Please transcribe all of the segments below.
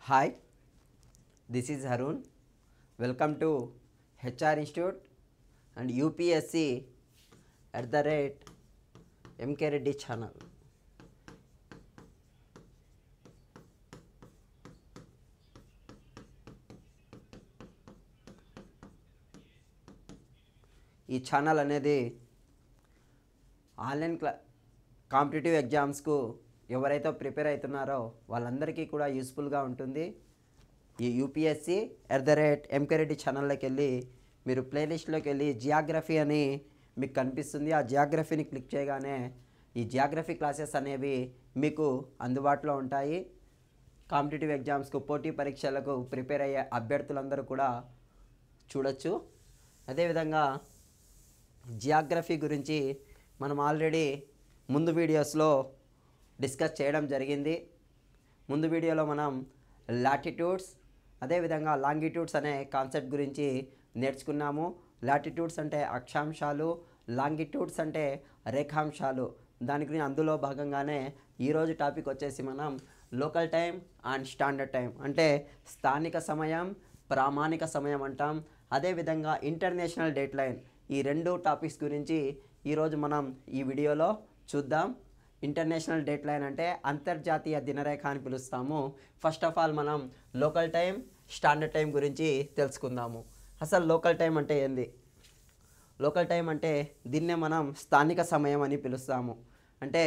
Hi, this is Harun. Welcome to HR Institute and UPSC @MK Reddy channel. ఈ channel అనేది online competitive ఎగ్జామ్స్కు ఎవరైతే prepare అవుతున్నారో వాళ్ళందరికీ కూడా యూస్ఫుల్గా ఉంటుంది. ఈ యూపీఎస్సీ @MK Reddy ఛానల్లోకి వెళ్ళి మీరు ప్లేలిస్ట్లోకి వెళ్ళి జియోగ్రఫీ అని మీకు కనిపిస్తుంది. ఆ జియోగ్రఫీని క్లిక్ చేయగానే ఈ జియోగ్రఫీ క్లాసెస్ అనేవి మీకు అందుబాటులో ఉంటాయి. కాంపిటేటివ్ ఎగ్జామ్స్కు పోటీ పరీక్షలకు ప్రిపేర్ అయ్యే అభ్యర్థులందరూ కూడా చూడొచ్చు. అదేవిధంగా జియోగ్రఫీ గురించి మనం ఆల్రెడీ ముందు వీడియోస్లో డిస్కస్ చేయడం జరిగింది. ముందు వీడియోలో మనం లాటిట్యూడ్స్ అదేవిధంగా లాంగిట్యూడ్స్ అనే కాన్సెప్ట్ గురించి నేర్చుకున్నాము. లాటిట్యూడ్స్ అంటే అక్షాంశాలు, లాంగిట్యూడ్స్ అంటే రేఖాంశాలు. దాని గురించి అందులో భాగంగానే ఈరోజు టాపిక్ వచ్చేసి మనం local time and standard time అంటే స్థానిక సమయం, ప్రామాణిక సమయం అంటాం. అదేవిధంగా ఇంటర్నేషనల్ డేట్ లైన్, ఈ రెండు టాపిక్స్ గురించి ఈరోజు మనం ఈ వీడియోలో చూద్దాం. ఇంటర్నేషనల్ డేట్ లైన్ అంటే అంతర్జాతీయ దినరేఖ అని పిలుస్తాము. ఫస్ట్ ఆఫ్ ఆల్ మనం లోకల్ టైం, స్టాండర్డ్ టైం గురించి తెలుసుకుందాము. అసలు లోకల్ టైం అంటే ఏంది? లోకల్ టైం అంటే దీన్నే మనం స్థానిక సమయం అని పిలుస్తాము. అంటే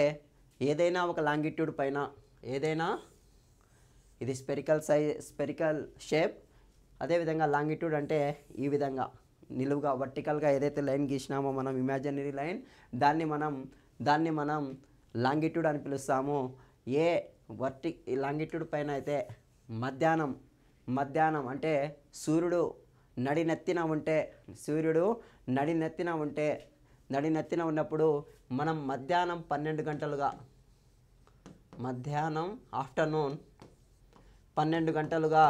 ఏదైనా ఒక లాంగిట్యూడ్ పైన ఏదైనా ఇది స్పెరికల్ షేప్, అదేవిధంగా లాంగిట్యూడ్ అంటే ఈ విధంగా నిలువుగా వర్టికల్గా ఏదైతే లైన్ గీసినామో మనం ఇమాజినరీ లైన్, దాన్ని మనం లాంగిట్యూడ్ అని పిలుస్తాము. ఏ లాంగిట్యూడ్ పైన అయితే మధ్యాహ్నం అంటే సూర్యుడు నడినెత్తిన ఉన్నప్పుడు మనం మధ్యాహ్నం 12 గంటలుగా ఆఫ్టర్నూన్ 12 గంటలుగా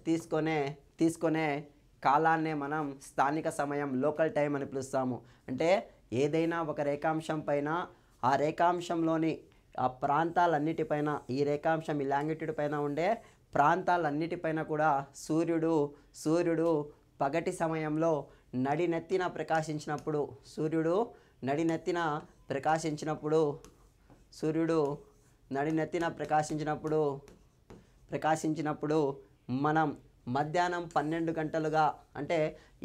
తీసుకునే కాలాన్నే మనం స్థానిక సమయం, లోకల్ టైం అని పిలుస్తాము. అంటే ఏదైనా ఒక రేఖాంశం పైన ఆ రేఖాంశంలోని ఆ ప్రాంతాలన్నిటిపైన ఈ లాంగిట్యూడ్ పైన ఉండే ప్రాంతాలన్నిటిపైన కూడా సూర్యుడు పగటి సమయంలో నడినెత్తిన ప్రకాశించినప్పుడు మనం మధ్యాహ్నం 12 గంటలుగా అంటే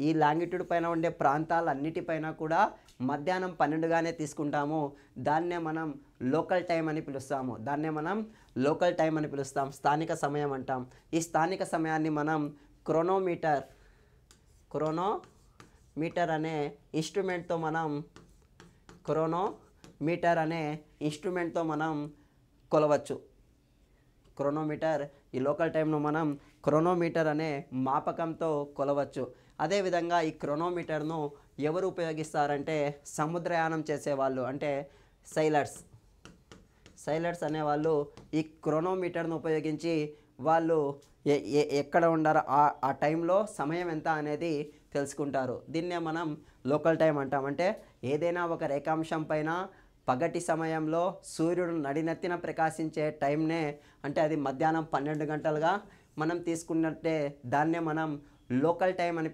ఈ లాంగిట్యూడ్ పైన ఉండే ప్రాంతాలన్నిటిపైన కూడా మధ్యాహ్నం 12గానే తీసుకుంటాము. దాన్నే మనం లోకల్ టైం అని పిలుస్తాం. స్థానిక సమయం అంటాం. ఈ స్థానిక సమయాన్ని మనం క్రోనోమీటర్ అనే ఇన్స్ట్రుమెంట్తో మనం కొలవచ్చు. ఈ లోకల్ టైంను మనం క్రోనోమీటర్ అనే మాపకంతో కొలవచ్చు. అదేవిధంగా ఈ క్రోనోమీటర్ను ఎవరు ఉపయోగిస్తారంటే సముద్రయానం చేసేవాళ్ళు, అంటే సైలర్స్ అనేవాళ్ళు ఈ క్రోనోమీటర్ను ఉపయోగించి వాళ్ళు ఎక్కడ ఉండారో ఆ టైంలో సమయం ఎంత అనేది తెలుసుకుంటారు. దీన్నే మనం లోకల్ టైం అంటాం. అంటే ఏదైనా ఒక రేఖాంశం పైన పగటి సమయంలో సూర్యుడు నడినెత్తిన ప్రకాశించే టైంనే, అంటే అది మధ్యాహ్నం 12 గంటలుగా మనం తీసుకున్నట్టే దాన్నే మనం లోకల్ టైం అని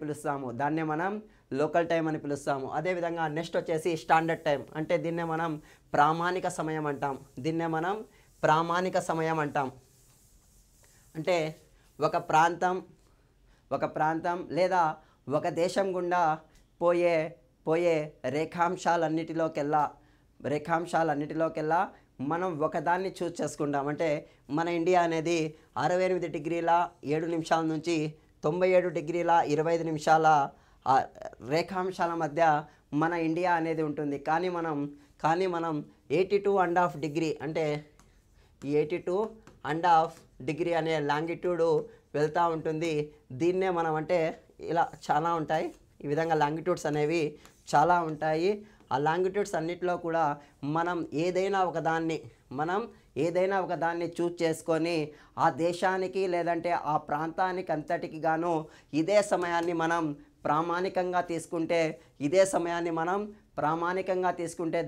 పిలుస్తాము. అదేవిధంగా నెక్స్ట్ వచ్చేసి స్టాండర్డ్ టైం, అంటే దీన్నే మనం ప్రామాణిక సమయం అంటాం. అంటే ఒక ప్రాంతం లేదా ఒక దేశం గుండా పోయే రేఖాంశాలన్నిటిలోకెల్లా మనం ఒకదాన్ని చూస్ చేసుకుంటాం. అంటే మన ఇండియా అనేది 68 డిగ్రీల 7 నిమిషాల నుంచి 97 డిగ్రీల 25 నిమిషాల రేఖాంశాల మధ్య మన ఇండియా అనేది ఉంటుంది. కానీ మనం 82.5 డిగ్రీ, అంటే ఈ 82.5 డిగ్రీ అనే లాంగిట్యూడ్ వెళ్తూ ఉంటుంది. దీన్నే మనం, అంటే ఇలా చాలా ఉంటాయి, ఈ విధంగా లాంగిట్యూడ్స్ అనేవి చాలా ఉంటాయి. ఆ లాంగిట్యూడ్స్ అన్నిటిలో కూడా మనం ఏదైనా ఒకదాన్ని చూస్ చేసుకొని ఆ దేశానికి లేదంటే ఆ ప్రాంతానికి అంతటికి గాను ఇదే సమయాన్ని మనం ప్రామాణికంగా తీసుకుంటే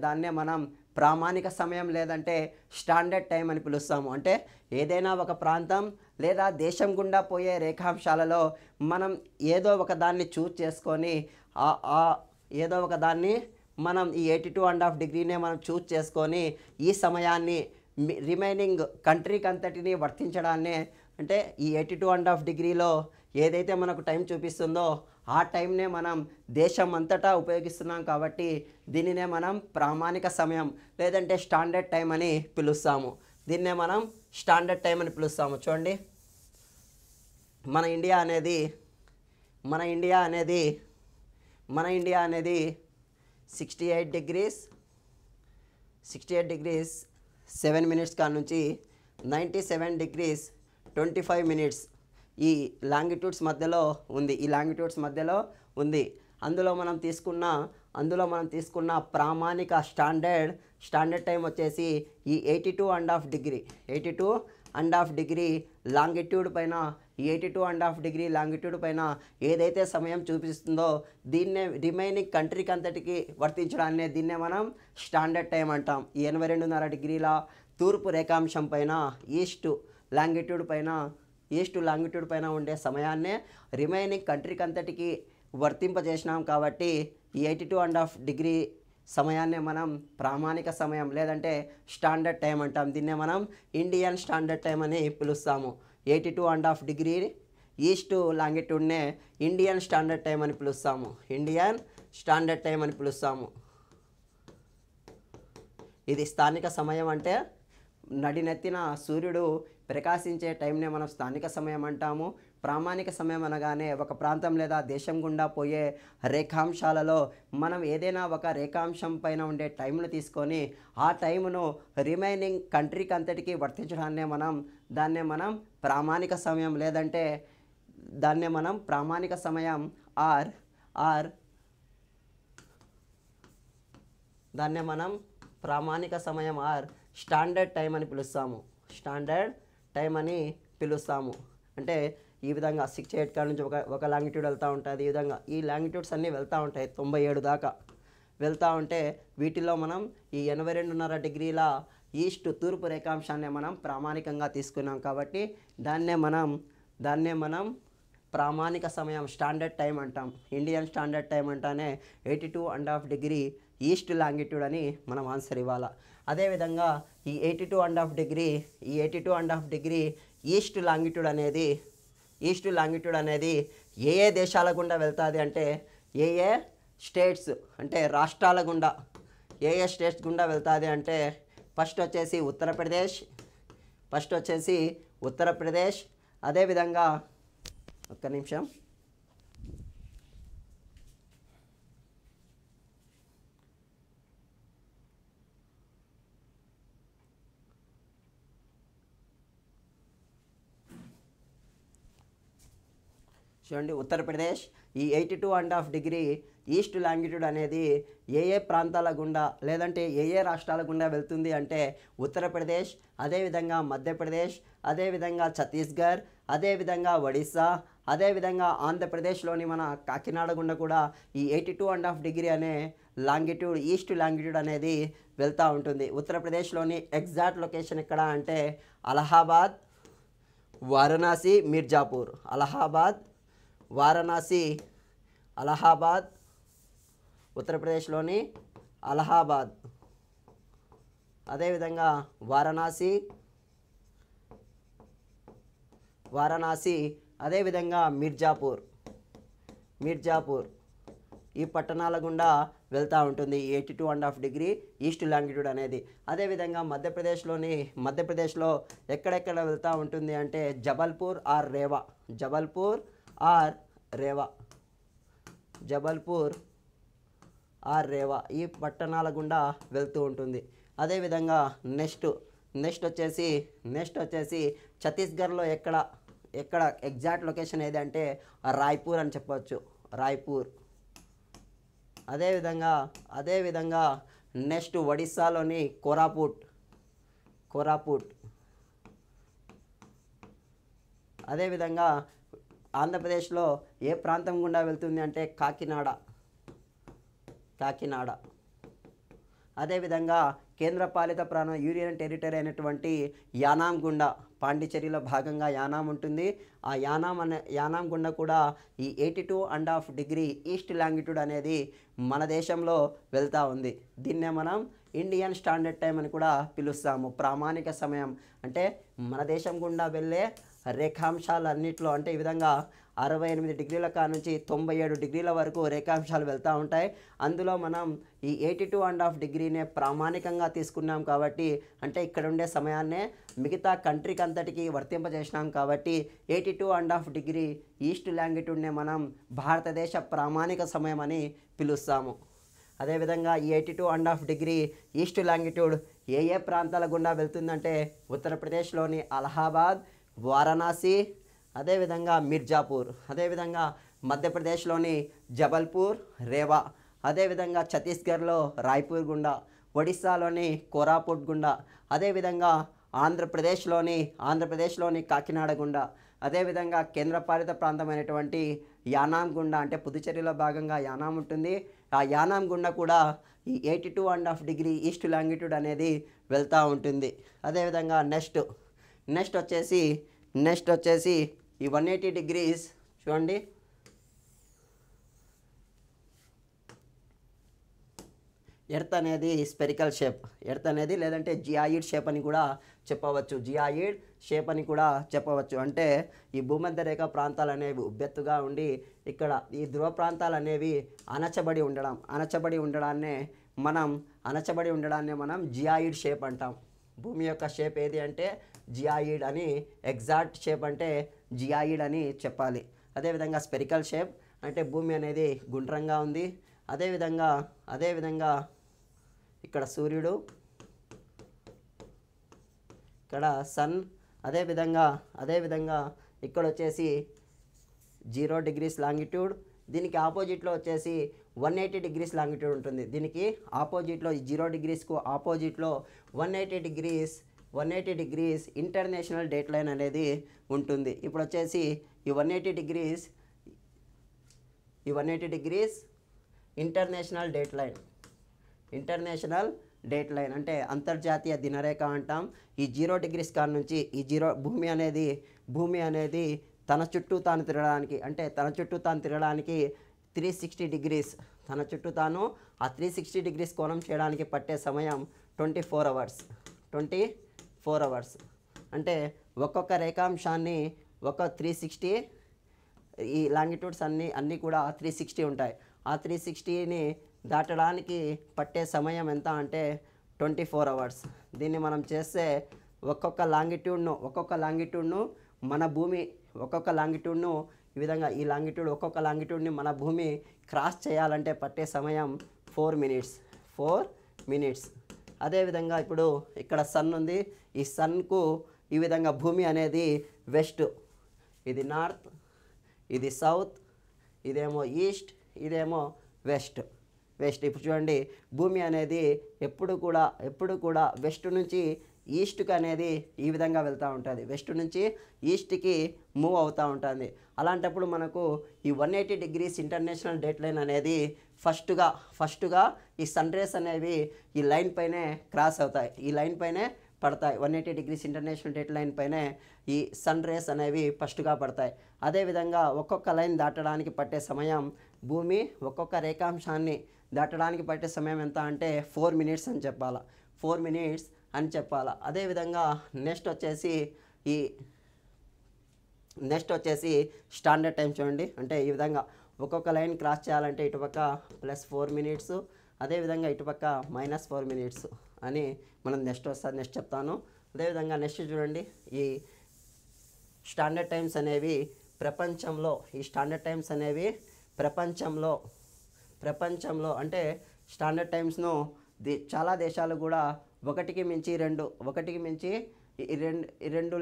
దాన్నే మనం ప్రామాణిక సమయం లేదంటే స్టాండర్డ్ టైం అని పిలుస్తాము. అంటే ఏదైనా ఒక ప్రాంతం లేదా దేశం గుండా పోయే రేఖాంశాలలో మనం ఏదో ఒక దాన్ని చూస్ చేసుకొని ఏదో ఒక దాన్ని మనం ఈ 82.5 డిగ్రీనే మనం చూస్ చేసుకొని ఈ సమయాన్ని రిమైనింగ్ కంట్రీకి అంతటిని వర్తించడాన్నే, అంటే ఈ 82.5 డిగ్రీలో ఏదైతే మనకు టైం చూపిస్తుందో ఆ టైంనే మనం దేశం అంతటా ఉపయోగిస్తున్నాం కాబట్టి దీనినే మనం ప్రామాణిక సమయం లేదంటే స్టాండర్డ్ టైం అని పిలుస్తాము. దీన్నే మనం స్టాండర్డ్ టైం అని పిలుస్తాము. చూడండి, మన ఇండియా అనేది 68 డిగ్రీస్ 7 మినిట్స్ కాడ నుంచి 97 డిగ్రీస్ 25 మినిట్స్ ఈ లాంగిట్యూడ్స్ మధ్యలో ఉంది. అందులో మనం తీసుకున్న ప్రామాణిక స్టాండర్డ్ టైం వచ్చేసి ఈ 82.5 డిగ్రీ లాంగిట్యూడ్ పైన, ఈ 82.5 డిగ్రీ లాంగిట్యూడ్ పైన ఏదైతే సమయం చూపిస్తుందో దీన్నే రిమైనింగ్ కంట్రీకి అంతటికి వర్తించడాన్నే దీన్నే మనం స్టాండర్డ్ టైం అంటాం. ఈ 82.5 డిగ్రీల తూర్పు రేఖాంశం పైన ఈస్ట్ లాంగిట్యూడ్ పైన ఉండే సమయాన్నే రిమైనింగ్ కంట్రీకి అంతటికి వర్తింపజేసినాం కాబట్టి ఈ 82.5 డిగ్రీ సమయాన్నే మనం ప్రామాణిక సమయం లేదంటే స్టాండర్డ్ టైం అంటాం. దీన్నే మనం ఇండియన్ స్టాండర్డ్ టైం అని పిలుస్తాము. 82.5 డిగ్రీ ఈస్ట్ లాంగిట్యూడ్నే ఇండియన్ స్టాండర్డ్ టైం అని పిలుస్తాము. ఇది స్థానిక సమయం, అంటే నడినెత్తిన సూర్యుడు ప్రకాశించే టైంనే మనం స్థానిక సమయం అంటాము. ప్రామాణిక సమయం అనగానే ఒక ప్రాంతం లేదా దేశం గుండా పోయే రేఖాంశాలలో మనం ఏదైనా ఒక రేఖాంశం పైన ఉండే టైంను తీసుకొని ఆ టైమును రిమైనింగ్ కంట్రీకి అంతటికి దాన్నే మనం ప్రామాణిక సమయం లేదంటే దాన్నే మనం ప్రామాణిక సమయం ఆర్ స్టాండర్డ్ టైం అని పిలుస్తాము. అంటే ఈ విధంగా 68 కాడ నుంచి ఒక లాంగిట్యూడ్ వెళ్తూ ఉంటుంది. ఈ విధంగా ఈ లాంగిట్యూడ్స్ అన్నీ వెళ్తూ ఉంటాయి, 97 దాకా వెళ్తూ ఉంటే వీటిల్లో మనం ఈ 82.5 డిగ్రీల ఈస్ట్ తూర్పు రేఖాంశాన్ని మనం ప్రామాణికంగా తీసుకున్నాం కాబట్టి దాన్నే మనం ప్రామాణిక సమయం స్టాండర్డ్ టైం అంటాం. ఇండియన్ స్టాండర్డ్ టైం అంటానే 82.5 డిగ్రీ ఈస్ట్ లాంగిట్యూడ్ అని మనం ఆన్సర్ ఇవ్వాలి. అదేవిధంగా ఈ 82.5 డిగ్రీ ఈస్ట్ లాంగిట్యూడ్ అనేది ఏ దేశాల గుండా వెళ్తుంది అంటే ఏ స్టేట్స్ అంటే రాష్ట్రాల గుండా స్టేట్స్ గుండా వెళ్తుంది అంటే ఫస్ట్ వచ్చేసి ఉత్తరప్రదేశ్, అదేవిధంగా ఒక్క నిమిషం, చూడండి, ఉత్తరప్రదేశ్ ఈ 82.5 డిగ్రీ ఈస్ట్ లాంగిట్యూడ్ అనేది ఏ ప్రాంతాల గుండా లేదంటే ఏ రాష్ట్రాల గుండా వెళ్తుంది అంటే ఉత్తరప్రదేశ్, అదేవిధంగా మధ్యప్రదేశ్, అదేవిధంగా ఛత్తీస్గఢ్, అదేవిధంగా ఒడిస్సా, అదేవిధంగా ఆంధ్రప్రదేశ్లోని మన కాకినాడ గుండా కూడా ఈ 82.5 డిగ్రీ అనే లాంగిట్యూడ్ ఈస్ట్ లాంగిట్యూడ్ అనేది వెళ్తూ ఉంటుంది. ఉత్తరప్రదేశ్లోని ఎగ్జాక్ట్ లొకేషన్ ఎక్కడ అంటే అలహాబాద్, వారణాసి, మిర్జాపూర్. అలహాబాద్ ఉత్తరప్రదేశ్లోని అలహాబాద్, అదేవిధంగా వారణాసి, అదేవిధంగా మిర్జాపూర్ ఈ పట్టణాల గుండా వెళ్తూ ఉంటుంది 82.5 డిగ్రీ ఈస్ట్ లాంగిట్యూడ్ అనేది. అదేవిధంగా మధ్యప్రదేశ్లో ఎక్కడెక్కడ వెళ్తూ ఉంటుంది అంటే జబల్పూర్ ఆర్ రేవా ఈ పట్టణాల గుండా వెళ్తూ ఉంటుంది. అదేవిధంగా నెక్స్ట్ వచ్చేసి ఛత్తీస్గఢ్లో ఎక్కడ ఎగ్జాక్ట్ లొకేషన్ ఏదంటే రాయ్పూర్ అని చెప్పవచ్చు, రాయ్పూర్. అదేవిధంగా నెక్స్ట్ ఒడిస్సాలోని కోరాపుట్. అదేవిధంగా ఆంధ్రప్రదేశ్లో ఏ ప్రాంతం గుండా వెళ్తుంది అంటే కాకినాడ. అదేవిధంగా కేంద్రపాలిత ప్రాంతం యూనియన్ టెరిటరీ అయినటువంటి యానాం గుండా పాండిచ్చేరిలో భాగంగా యానాం ఉంటుంది. ఆ యానాం గుండా కూడా ఈ 82.5 డిగ్రీ ఈస్ట్ లాంగిట్యూడ్ అనేది మన దేశంలో వెళ్తూ ఉంది. దీన్నే మనం ఇండియన్ స్టాండర్డ్ టైం అని కూడా పిలుస్తాము. ప్రామాణిక సమయం అంటే మన దేశం గుండా వెళ్ళే రేఖాంశాలన్నింటిలో అంటే ఈ విధంగా 68 డిగ్రీల కా నుంచి 97 డిగ్రీల వరకు రేఖాంశాలు వెళ్తూ ఉంటాయి. అందులో మనం ఈ 82.5 డిగ్రీనే ప్రామాణికంగా తీసుకున్నాం కాబట్టి అంటే ఇక్కడ ఉండే సమయాన్నే మిగతా కంట్రీకి అంతటికి వర్తింపజేసినాం కాబట్టి 82.5 డిగ్రీ ఈస్ట్ లాంగిట్యూడ్నే మనం భారతదేశ ప్రామాణిక సమయం అని పిలుస్తాము. అదేవిధంగా ఈ 82.5 డిగ్రీ ఈస్ట్ లాంగిట్యూడ్ ఏ ప్రాంతాల గుండా వెళ్తుందంటే ఉత్తరప్రదేశ్లోని అలహాబాద్, వారణాసి, అదేవిధంగా మిర్జాపూర్, అదేవిధంగా మధ్యప్రదేశ్లోని జబల్పూర్, రేవా, అదేవిధంగా ఛత్తీస్గఢ్లో రాయ్పూర్ గుండా, ఒడిస్సాలోని కోరాపుట్ గుండా, అదేవిధంగా ఆంధ్రప్రదేశ్లోని కాకినాడ గుండా, అదేవిధంగా కేంద్రపాలిత ప్రాంతమైనటువంటి యానాం గుండా అంటే పుదుచ్చేరిలో భాగంగా యానాం ఉంటుంది. ఆ యానాం గుండా కూడా ఈ 82.5 డిగ్రీ ఈస్ట్ లాంగిట్యూడ్ అనేది వెళ్తూ ఉంటుంది. అదేవిధంగా నెక్స్ట్ వచ్చేసి ఈ 180 డిగ్రీస్ చూడండి. ఎర్త్ అనేది స్పెరికల్ షేప్, ఎర్త్ అనేది లేదంటే జియాయిడ్ షేప్ అని కూడా చెప్పవచ్చు. జియాయిడ్ షేప్ అని కూడా చెప్పవచ్చు. అంటే ఈ భూమధ్య రేఖ ప్రాంతాలు అనేవి ఉబ్బెత్తుగా ఉండి ఇక్కడ ఈ ధ్రువ ప్రాంతాలు అనేవి అణచబడి ఉండడాన్నే మనం జియాయిడ్ షేప్ అంటాం. భూమి యొక్క షేప్ ఏది అంటే జియాయిడ్ అని, ఎగ్జాక్ట్ షేప్ అంటే జియాయిడ్ అని చెప్పాలి. అదేవిధంగా స్పెరికల్ షేప్ అంటే భూమి అనేది గుండ్రంగా ఉంది. అదేవిధంగా ఇక్కడ సూర్యుడు, ఇక్కడ సన్, అదేవిధంగా ఇక్కడ వచ్చేసి 0 డిగ్రీస్ లాంగిట్యూడ్. దీనికి ఆపోజిట్లో వచ్చేసి 180 డిగ్రీస్ లాంగిట్యూడ్ ఉంటుంది. దీనికి ఆపోజిట్లో ఈ 0 డిగ్రీస్కు ఆపోజిట్లో 180 డిగ్రీస్ ఇంటర్నేషనల్ డేట్ లైన్ అనేది ఉంటుంది. ఇప్పుడు వచ్చేసి ఈ 180 డిగ్రీస్ ఇంటర్నేషనల్ డేట్ లైన్ అంటే అంతర్జాతీయ దినరేఖ అంటాం. ఈ 0 డిగ్రీస్ కాడ నుంచి ఈ భూమి అనేది తన చుట్టూ తాను తిరగడానికి 360 డిగ్రీస్ ఆ 360 డిగ్రీస్ కోణం చేయడానికి పట్టే సమయం 24 అవర్స్. అంటే ఒక్కొక్క రేఖాంశాన్ని ఒక 360 ఈ లాంగిట్యూడ్స్ అన్నీ కూడా 360 ఉంటాయి. ఆ 360ని దాటడానికి పట్టే సమయం ఎంత అంటే 24 అవర్స్. దీన్ని మనం చేస్తే ఒక్కొక్క లాంగిట్యూడ్ను మన భూమి ఈ విధంగా ఈ ఒక్కొక్క లాంగిట్యూడ్ని మన భూమి క్రాస్ చేయాలంటే పట్టే సమయం 4 మినిట్స్. అదేవిధంగా ఇప్పుడు ఇక్కడ సన్ ఉంది. ఈ సన్కు ఈ విధంగా భూమి అనేది వెస్ట్, ఇది నార్త్, ఇది సౌత్, ఇదేమో ఈస్ట్, ఇదేమో వెస్ట్. ఇప్పుడు చూడండి భూమి అనేది ఎప్పుడు కూడా వెస్ట్ నుంచి ఈస్ట్కి అనేది ఈ విధంగా వెళ్తూ ఉంటుంది. వెస్ట్ నుంచి ఈస్ట్కి మూవ్ అవుతూ ఉంటుంది. అలాంటప్పుడు మనకు ఈ 180 డిగ్రీస్ ఇంటర్నేషనల్ డేట్ లైన్ అనేది ఫస్ట్గా ఈ సన్ రేస్ అనేవి ఈ లైన్ పైనే క్రాస్ అవుతాయి, ఈ లైన్ పైనే పడతాయి. 180 డిగ్రీస్ ఇంటర్నేషనల్ డేట్ లైన్ పైనే ఈ సన్ రేస్ అనేవి ఫస్ట్గా పడతాయి. అదేవిధంగా ఒక్కొక్క లైన్ దాటడానికి పట్టే సమయం భూమి ఒక్కొక్క రేఖాంశాన్ని దాటడానికి పట్టే సమయం ఎంత అంటే 4 మినిట్స్ అని చెప్పాలా. అదేవిధంగా నెక్స్ట్ వచ్చేసి స్టాండర్డ్ టైం చూడండి. అంటే ఈ విధంగా ఒక్కొక్క లైన్ క్రాస్ చేయాలంటే ఇటుపక్క +4 మినిట్స్, అదేవిధంగా ఇటుపక్క -4 మినిట్స్ అని మనం నెక్స్ట్ చెప్తాను. అదేవిధంగా నెక్స్ట్ చూడండి ఈ స్టాండర్డ్ టైమ్స్ అనేవి ప్రపంచంలో అంటే స్టాండర్డ్ టైమ్స్ను చాలా దేశాలు కూడా ఒకటికి మించి 2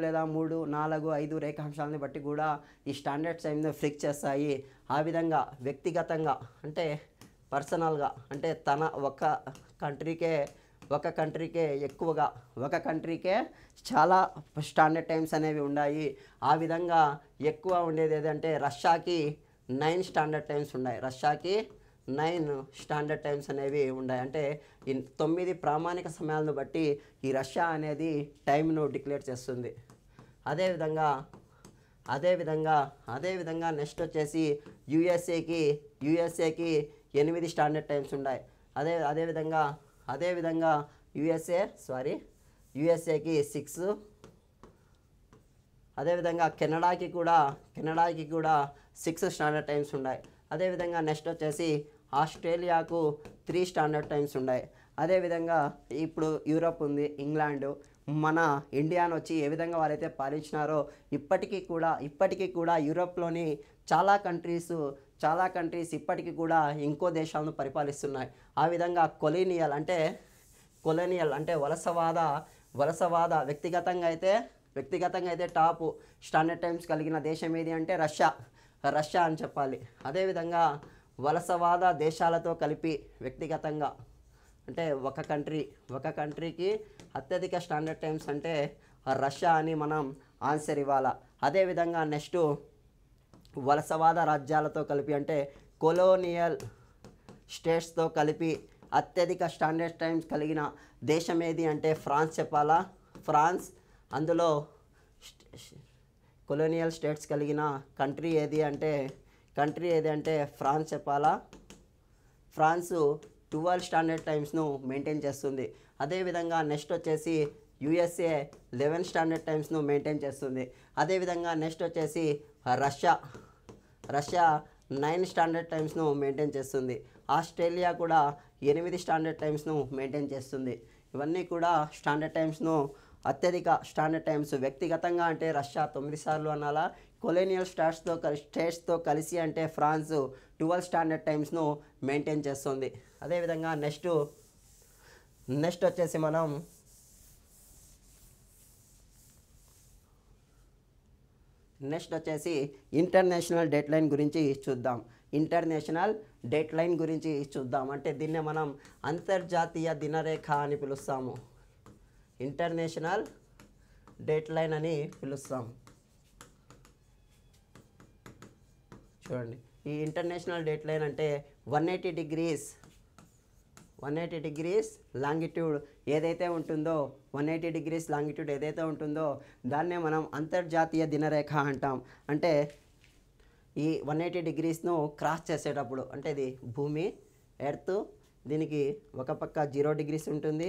లేదా 3, 4, 5 రేఖాంశాలని బట్టి కూడా ఈ స్టాండర్డ్ టైంను ఫిక్స్ చేస్తాయి. ఆ విధంగా వ్యక్తిగతంగా అంటే పర్సనల్గా అంటే ఒక కంట్రీకే చాలా స్టాండర్డ్ టైమ్స్ అనేవి ఉన్నాయి. ఆ విధంగా ఎక్కువ ఉండేది ఏదంటే రష్యాకి 9 స్టాండర్డ్ టైమ్స్ ఉన్నాయి. రష్యాకి 9 స్టాండర్డ్ టైమ్స్ అనేవి ఉన్నాయి. అంటే ఈ 9 ప్రామాణిక సమయాలను బట్టి ఈ రష్యా అనేది టైంను డిక్లేర్ చేస్తుంది. అదేవిధంగా అదేవిధంగా నెక్స్ట్ వచ్చేసి యూఎస్ఏకి 8 స్టాండర్డ్ టైమ్స్ ఉన్నాయి. అదేవిధంగా యూఎస్ఏకి 6. అదేవిధంగా కెనడాకి కూడా 6 స్టాండర్డ్ టైమ్స్ ఉన్నాయి. అదేవిధంగా నెక్స్ట్ వచ్చేసి ఆస్ట్రేలియాకు 3 స్టాండర్డ్ టైమ్స్ ఉన్నాయి. అదేవిధంగా ఇప్పుడు యూరోప్ ఉంది, ఇంగ్లాండ్, మన ఇండియాను వచ్చి ఏ విధంగా వారైతే పాలించినారో ఇప్పటికీ కూడా యూరోప్లోని చాలా కంట్రీస్ ఇప్పటికీ కూడా ఇంకో దేశాలను పరిపాలిస్తున్నాయి. ఆ విధంగా కొలీనియల్ అంటే వలసవాద వ్యక్తిగతంగా అయితే టాప్ స్టాండర్డ్ టైమ్స్ కలిగిన దేశం ఏది అంటే రష్యా అని చెప్పాలి. అదేవిధంగా వలసవాద దేశాలతో కలిపి వ్యక్తిగతంగా అంటే ఒక కంట్రీకి అత్యధిక స్టాండర్డ్ టైమ్స్ అంటే రష్యా అని మనం ఆన్సర్ ఇవ్వాలా. అదేవిధంగా నెక్స్ట్ వలసవాద రాజ్యాలతో కలిపి అంటే కొలోనియల్ స్టేట్స్తో కలిపి అత్యధిక స్టాండర్డ్ టైమ్స్ కలిగిన దేశం ఏది అంటే ఫ్రాన్స్ చెప్పాలా. అందులో కొలోనియల్ స్టేట్స్ కలిగిన కంట్రీ ఏది అంటే ఫ్రాన్స్ చెప్పాలా. ఫ్రాన్స్ 12 స్టాండర్డ్ టైమ్స్ను మెయింటైన్ చేస్తుంది. అదేవిధంగా నెక్స్ట్ వచ్చేసి యూఎస్ఏ 11 స్టాండర్డ్ టైమ్స్ను మెయింటైన్ చేస్తుంది. అదేవిధంగా నెక్స్ట్ వచ్చేసి రష్యా 9 స్టాండర్డ్ టైమ్స్ను మెయింటైన్ చేస్తుంది. ఆస్ట్రేలియా కూడా 8 స్టాండర్డ్ టైమ్స్ను మెయింటైన్ చేస్తుంది. ఇవన్నీ కూడా స్టాండర్డ్ టైమ్స్ను అత్యధిక స్టాండర్డ్ టైమ్స్ వ్యక్తిగతంగా అంటే రష్యా 9 సార్లు అనాలా. కొలోనియల్ స్టేట్స్తో కలిసి అంటే ఫ్రాన్స్ 12 స్టాండర్డ్ టైమ్స్ను మెయింటైన్ చేస్తుంది. అదేవిధంగా నెక్స్ట్ వచ్చేసి మనం ఇంటర్నేషనల్ డేట్ లైన్ గురించి చూద్దాం. అంటే దీన్నే మనం అంతర్జాతీయ దినరేఖ అని పిలుస్తాము. ఇంటర్నేషనల్ డేట్ లైన్ అని పిలుస్తాం. చూడండి, ఈ ఇంటర్నేషనల్ డేట్ లైన్ అంటే 180 డిగ్రీస్ లాంగిట్యూడ్ ఏదైతే ఉంటుందో 180 డిగ్రీస్ లాంగిట్యూడ్ ఏదైతే ఉంటుందో దాన్నే మనం అంతర్జాతీయ దినరేఖ అంటాం. అంటే ఈ 180 డిగ్రీస్ను క్రాస్ చేసేటప్పుడు అంటే ఇది భూమి ఎర్త్, దీనికి ఒక పక్క 0 డిగ్రీస్ ఉంటుంది,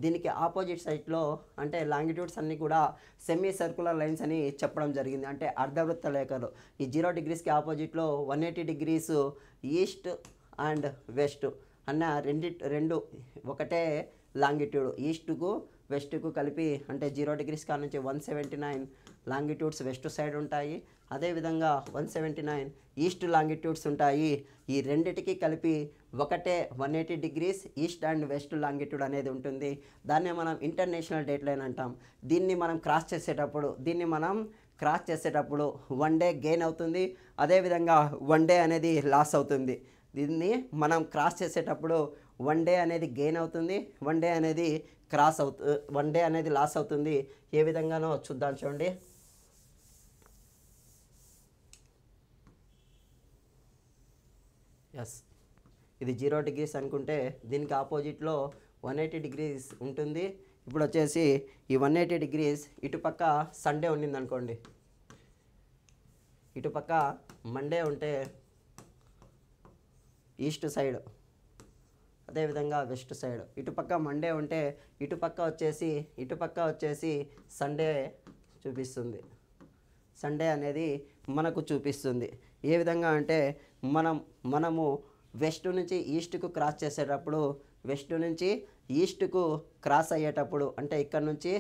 దీనికి ఆపోజిట్ సైడ్లో అంటే లాంగిట్యూడ్స్ అన్నీ కూడా సెమీ సర్కులర్ లైన్స్ అని చెప్పడం జరిగింది. అంటే అర్ధవృత్త రేఖలు. ఈ 0 డిగ్రీస్కి ఆపోజిట్లో 180 డిగ్రీస్ ఈస్ట్ అండ్ వెస్ట్ అన్న రెండు ఒకటే లాంగిట్యూడ్. ఈస్ట్కు వెస్ట్కు కలిపి అంటే 0 డిగ్రీస్ కాడ నుంచి 179 లాంగిట్యూడ్స్ వెస్ట్ సైడ్ ఉంటాయి. అదేవిధంగా 179 ఈస్ట్ లాంగిట్యూడ్స్ ఉంటాయి. ఈ రెండిటికి కలిపి ఒకటే 180 degrees east and west longitude అనేది ఉంటుంది. దాన్నే మనం ఇంటర్నేషనల్ డేట్ లైన్ అంటాం. దీన్ని మనం క్రాస్ చేసేటప్పుడు 1 డే గెయిన్ అవుతుంది, అదేవిధంగా 1 డే అనేది లాస్ అవుతుంది. దీన్ని మనం క్రాస్ చేసేటప్పుడు 1 డే అనేది గెయిన్ అవుతుంది, 1 డే అనేది 1 డే అనేది లాస్ అవుతుంది. ఏ విధంగానో చూద్దాం. చూడండి, ఇది 0 డిగ్రీస్ అనుకుంటే దీనికి ఆపోజిట్లో 180 డిగ్రీస్ ఉంటుంది. ఇప్పుడు వచ్చేసి ఈ 180 డిగ్రీస్ ఇటుపక్క సండే ఉండింది అనుకోండి, ఇటుపక్క మండే ఉంటే ఈస్ట్ సైడ్, అదేవిధంగా వెస్ట్ సైడ్. ఇటుపక్క మండే ఉంటే ఇటుపక్క వచ్చేసి సండే చూపిస్తుంది. సండే అనేది మనకు చూపిస్తుంది. ఏ విధంగా అంటే మనము వెస్ట్ నుంచి ఈస్ట్కు క్రాస్ చేసేటప్పుడు, వెస్ట్ నుంచి ఈస్ట్కు క్రాస్ అయ్యేటప్పుడు అంటే ఇక్కడ నుంచి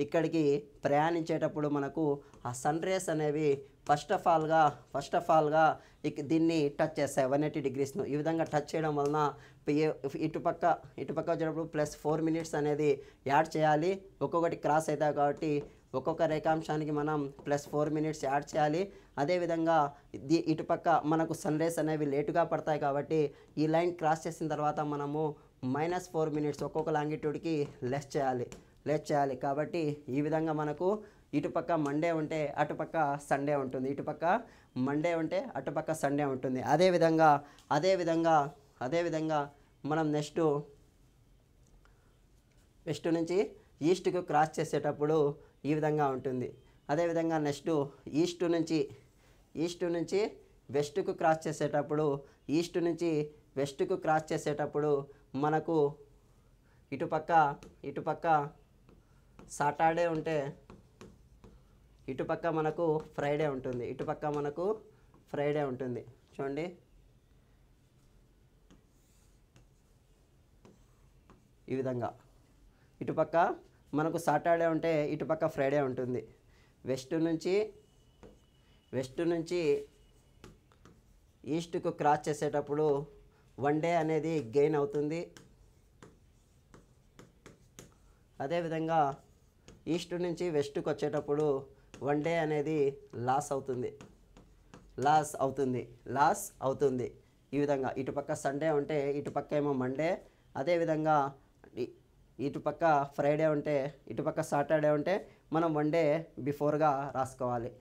ఇక్కడికి ప్రయాణించేటప్పుడు మనకు ఆ సన్ రేస్ అనేవి ఫస్ట్ ఆఫ్ ఆల్గా దీన్ని టచ్ చేస్తాయి 180 డిగ్రీస్ను. ఈ విధంగా టచ్ చేయడం వలన ఇటుపక్క వచ్చేటప్పుడు +4 మినిట్స్ అనేది యాడ్ చేయాలి. ఒక్కొక్కటి క్రాస్ అవుతాయి కాబట్టి ఒక్కొక్క రేఖాంశానికి మనం +4 మినిట్స్ యాడ్ చేయాలి. అదేవిధంగా ఇటుపక్క మనకు సన్ రేస్ అనేవి లేటుగా పడతాయి కాబట్టి ఈ లైన్ క్రాస్ చేసిన తర్వాత మనము -4 మినిట్స్ ఒక్కొక్క లాంగిట్యూడ్కి లెస్ చేయాలి. కాబట్టి ఈ విధంగా మనకు ఇటుపక్క మండే ఉంటే అటుపక్క సండే ఉంటుంది, ఇటుపక్క మండే ఉంటే అటుపక్క సండే ఉంటుంది. అదేవిధంగా అదేవిధంగా మనం వెస్ట్ నుంచి ఈస్ట్కు క్రాస్ చేసేటప్పుడు ఈ విధంగా ఉంటుంది. అదేవిధంగా నెక్స్ట్ ఈస్ట్ నుంచి వెస్ట్కు క్రాస్ చేసేటప్పుడు మనకు ఇటుపక్క సాటర్డే ఉంటే ఇటుపక్క మనకు ఫ్రైడే ఉంటుంది. చూడండి, ఈ విధంగా ఇటుపక్క మనకు సాటర్డే ఉంటే ఇటుపక్క ఫ్రైడే ఉంటుంది. వెస్ట్ నుంచి ఈస్ట్కు క్రాస్ చేసేటప్పుడు వన్ డే అనేది గెయిన్ అవుతుంది. అదేవిధంగా ఈస్ట్ నుంచి వెస్ట్కి వచ్చేటప్పుడు వన్ డే అనేది లాస్ అవుతుంది. ఈ విధంగా ఇటుపక్క సండే ఉంటే ఇటుపక్క ఏమో మండే, అదేవిధంగా ఇటుపక్క ఫ్రైడే ఉంటే ఇటుపక్క సాటర్డే ఉంటే మనం వన్ డే బిఫోర్గా రాసుకోవాలి.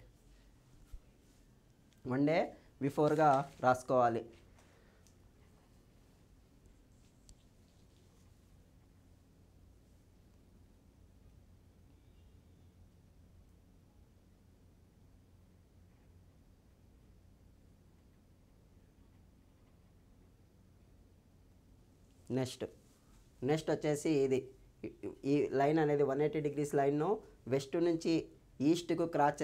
నెక్స్ట్ వచ్చేసి ఈ లైన్ అనేది 180 డిగ్రీస్ లైన్ను వెస్ట్ నుంచి ఈస్ట్కు క్రాస్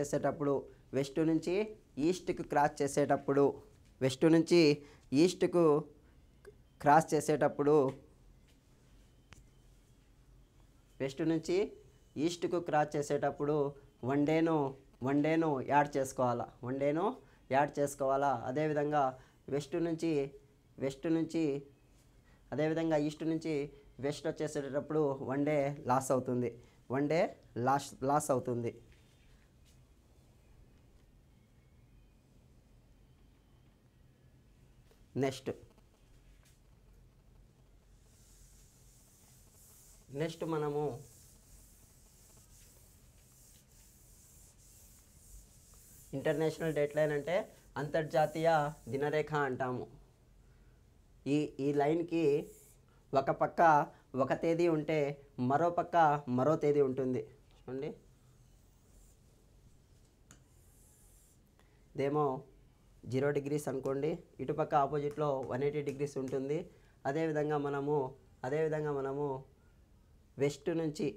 చేసేటప్పుడు వన్ డేను యాడ్ చేసుకోవాలా. అదేవిధంగా ఈస్ట్ నుంచి వెస్ట్ వచ్చేసేటప్పుడు వన్ డే లాస్ అవుతుంది. నెక్స్ట్ మనము ఇంటర్నేషనల్ డేట్ లైన్ అంటే అంతర్జాతీయ దినరేఖ అంటాము. ఈ లైన్కి ఒక పక్క ఒక తేదీ ఉంటే మరో పక్క మరో తేదీ ఉంటుంది. చూడండి, ఇదేమో 0 డిగ్రీస్ అనుకోండి, ఇటుపక్క ఆపోజిట్లో 180 డిగ్రీస్ ఉంటుంది. అదేవిధంగా మనము వెస్ట్ నుంచి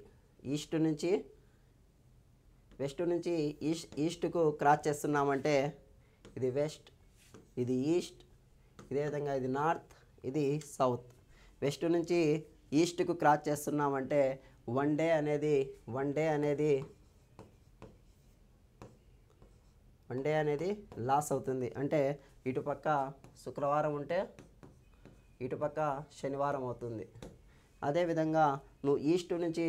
ఈస్ట్కు క్రాస్ చేస్తున్నామంటే ఇది వెస్ట్, ఇది ఈస్ట్, ఇదే విధంగా ఇది నార్త్, ఇది సౌత్. వెస్ట్ నుంచి ఈస్ట్కు క్రాస్ చేస్తున్నామంటే వన్ డే అనేది లాస్ అవుతుంది. అంటే ఇటుపక్క శుక్రవారం ఉంటే ఇటుపక్క శనివారం అవుతుంది. అదేవిధంగా నువ్వు ఈస్ట్ నుంచి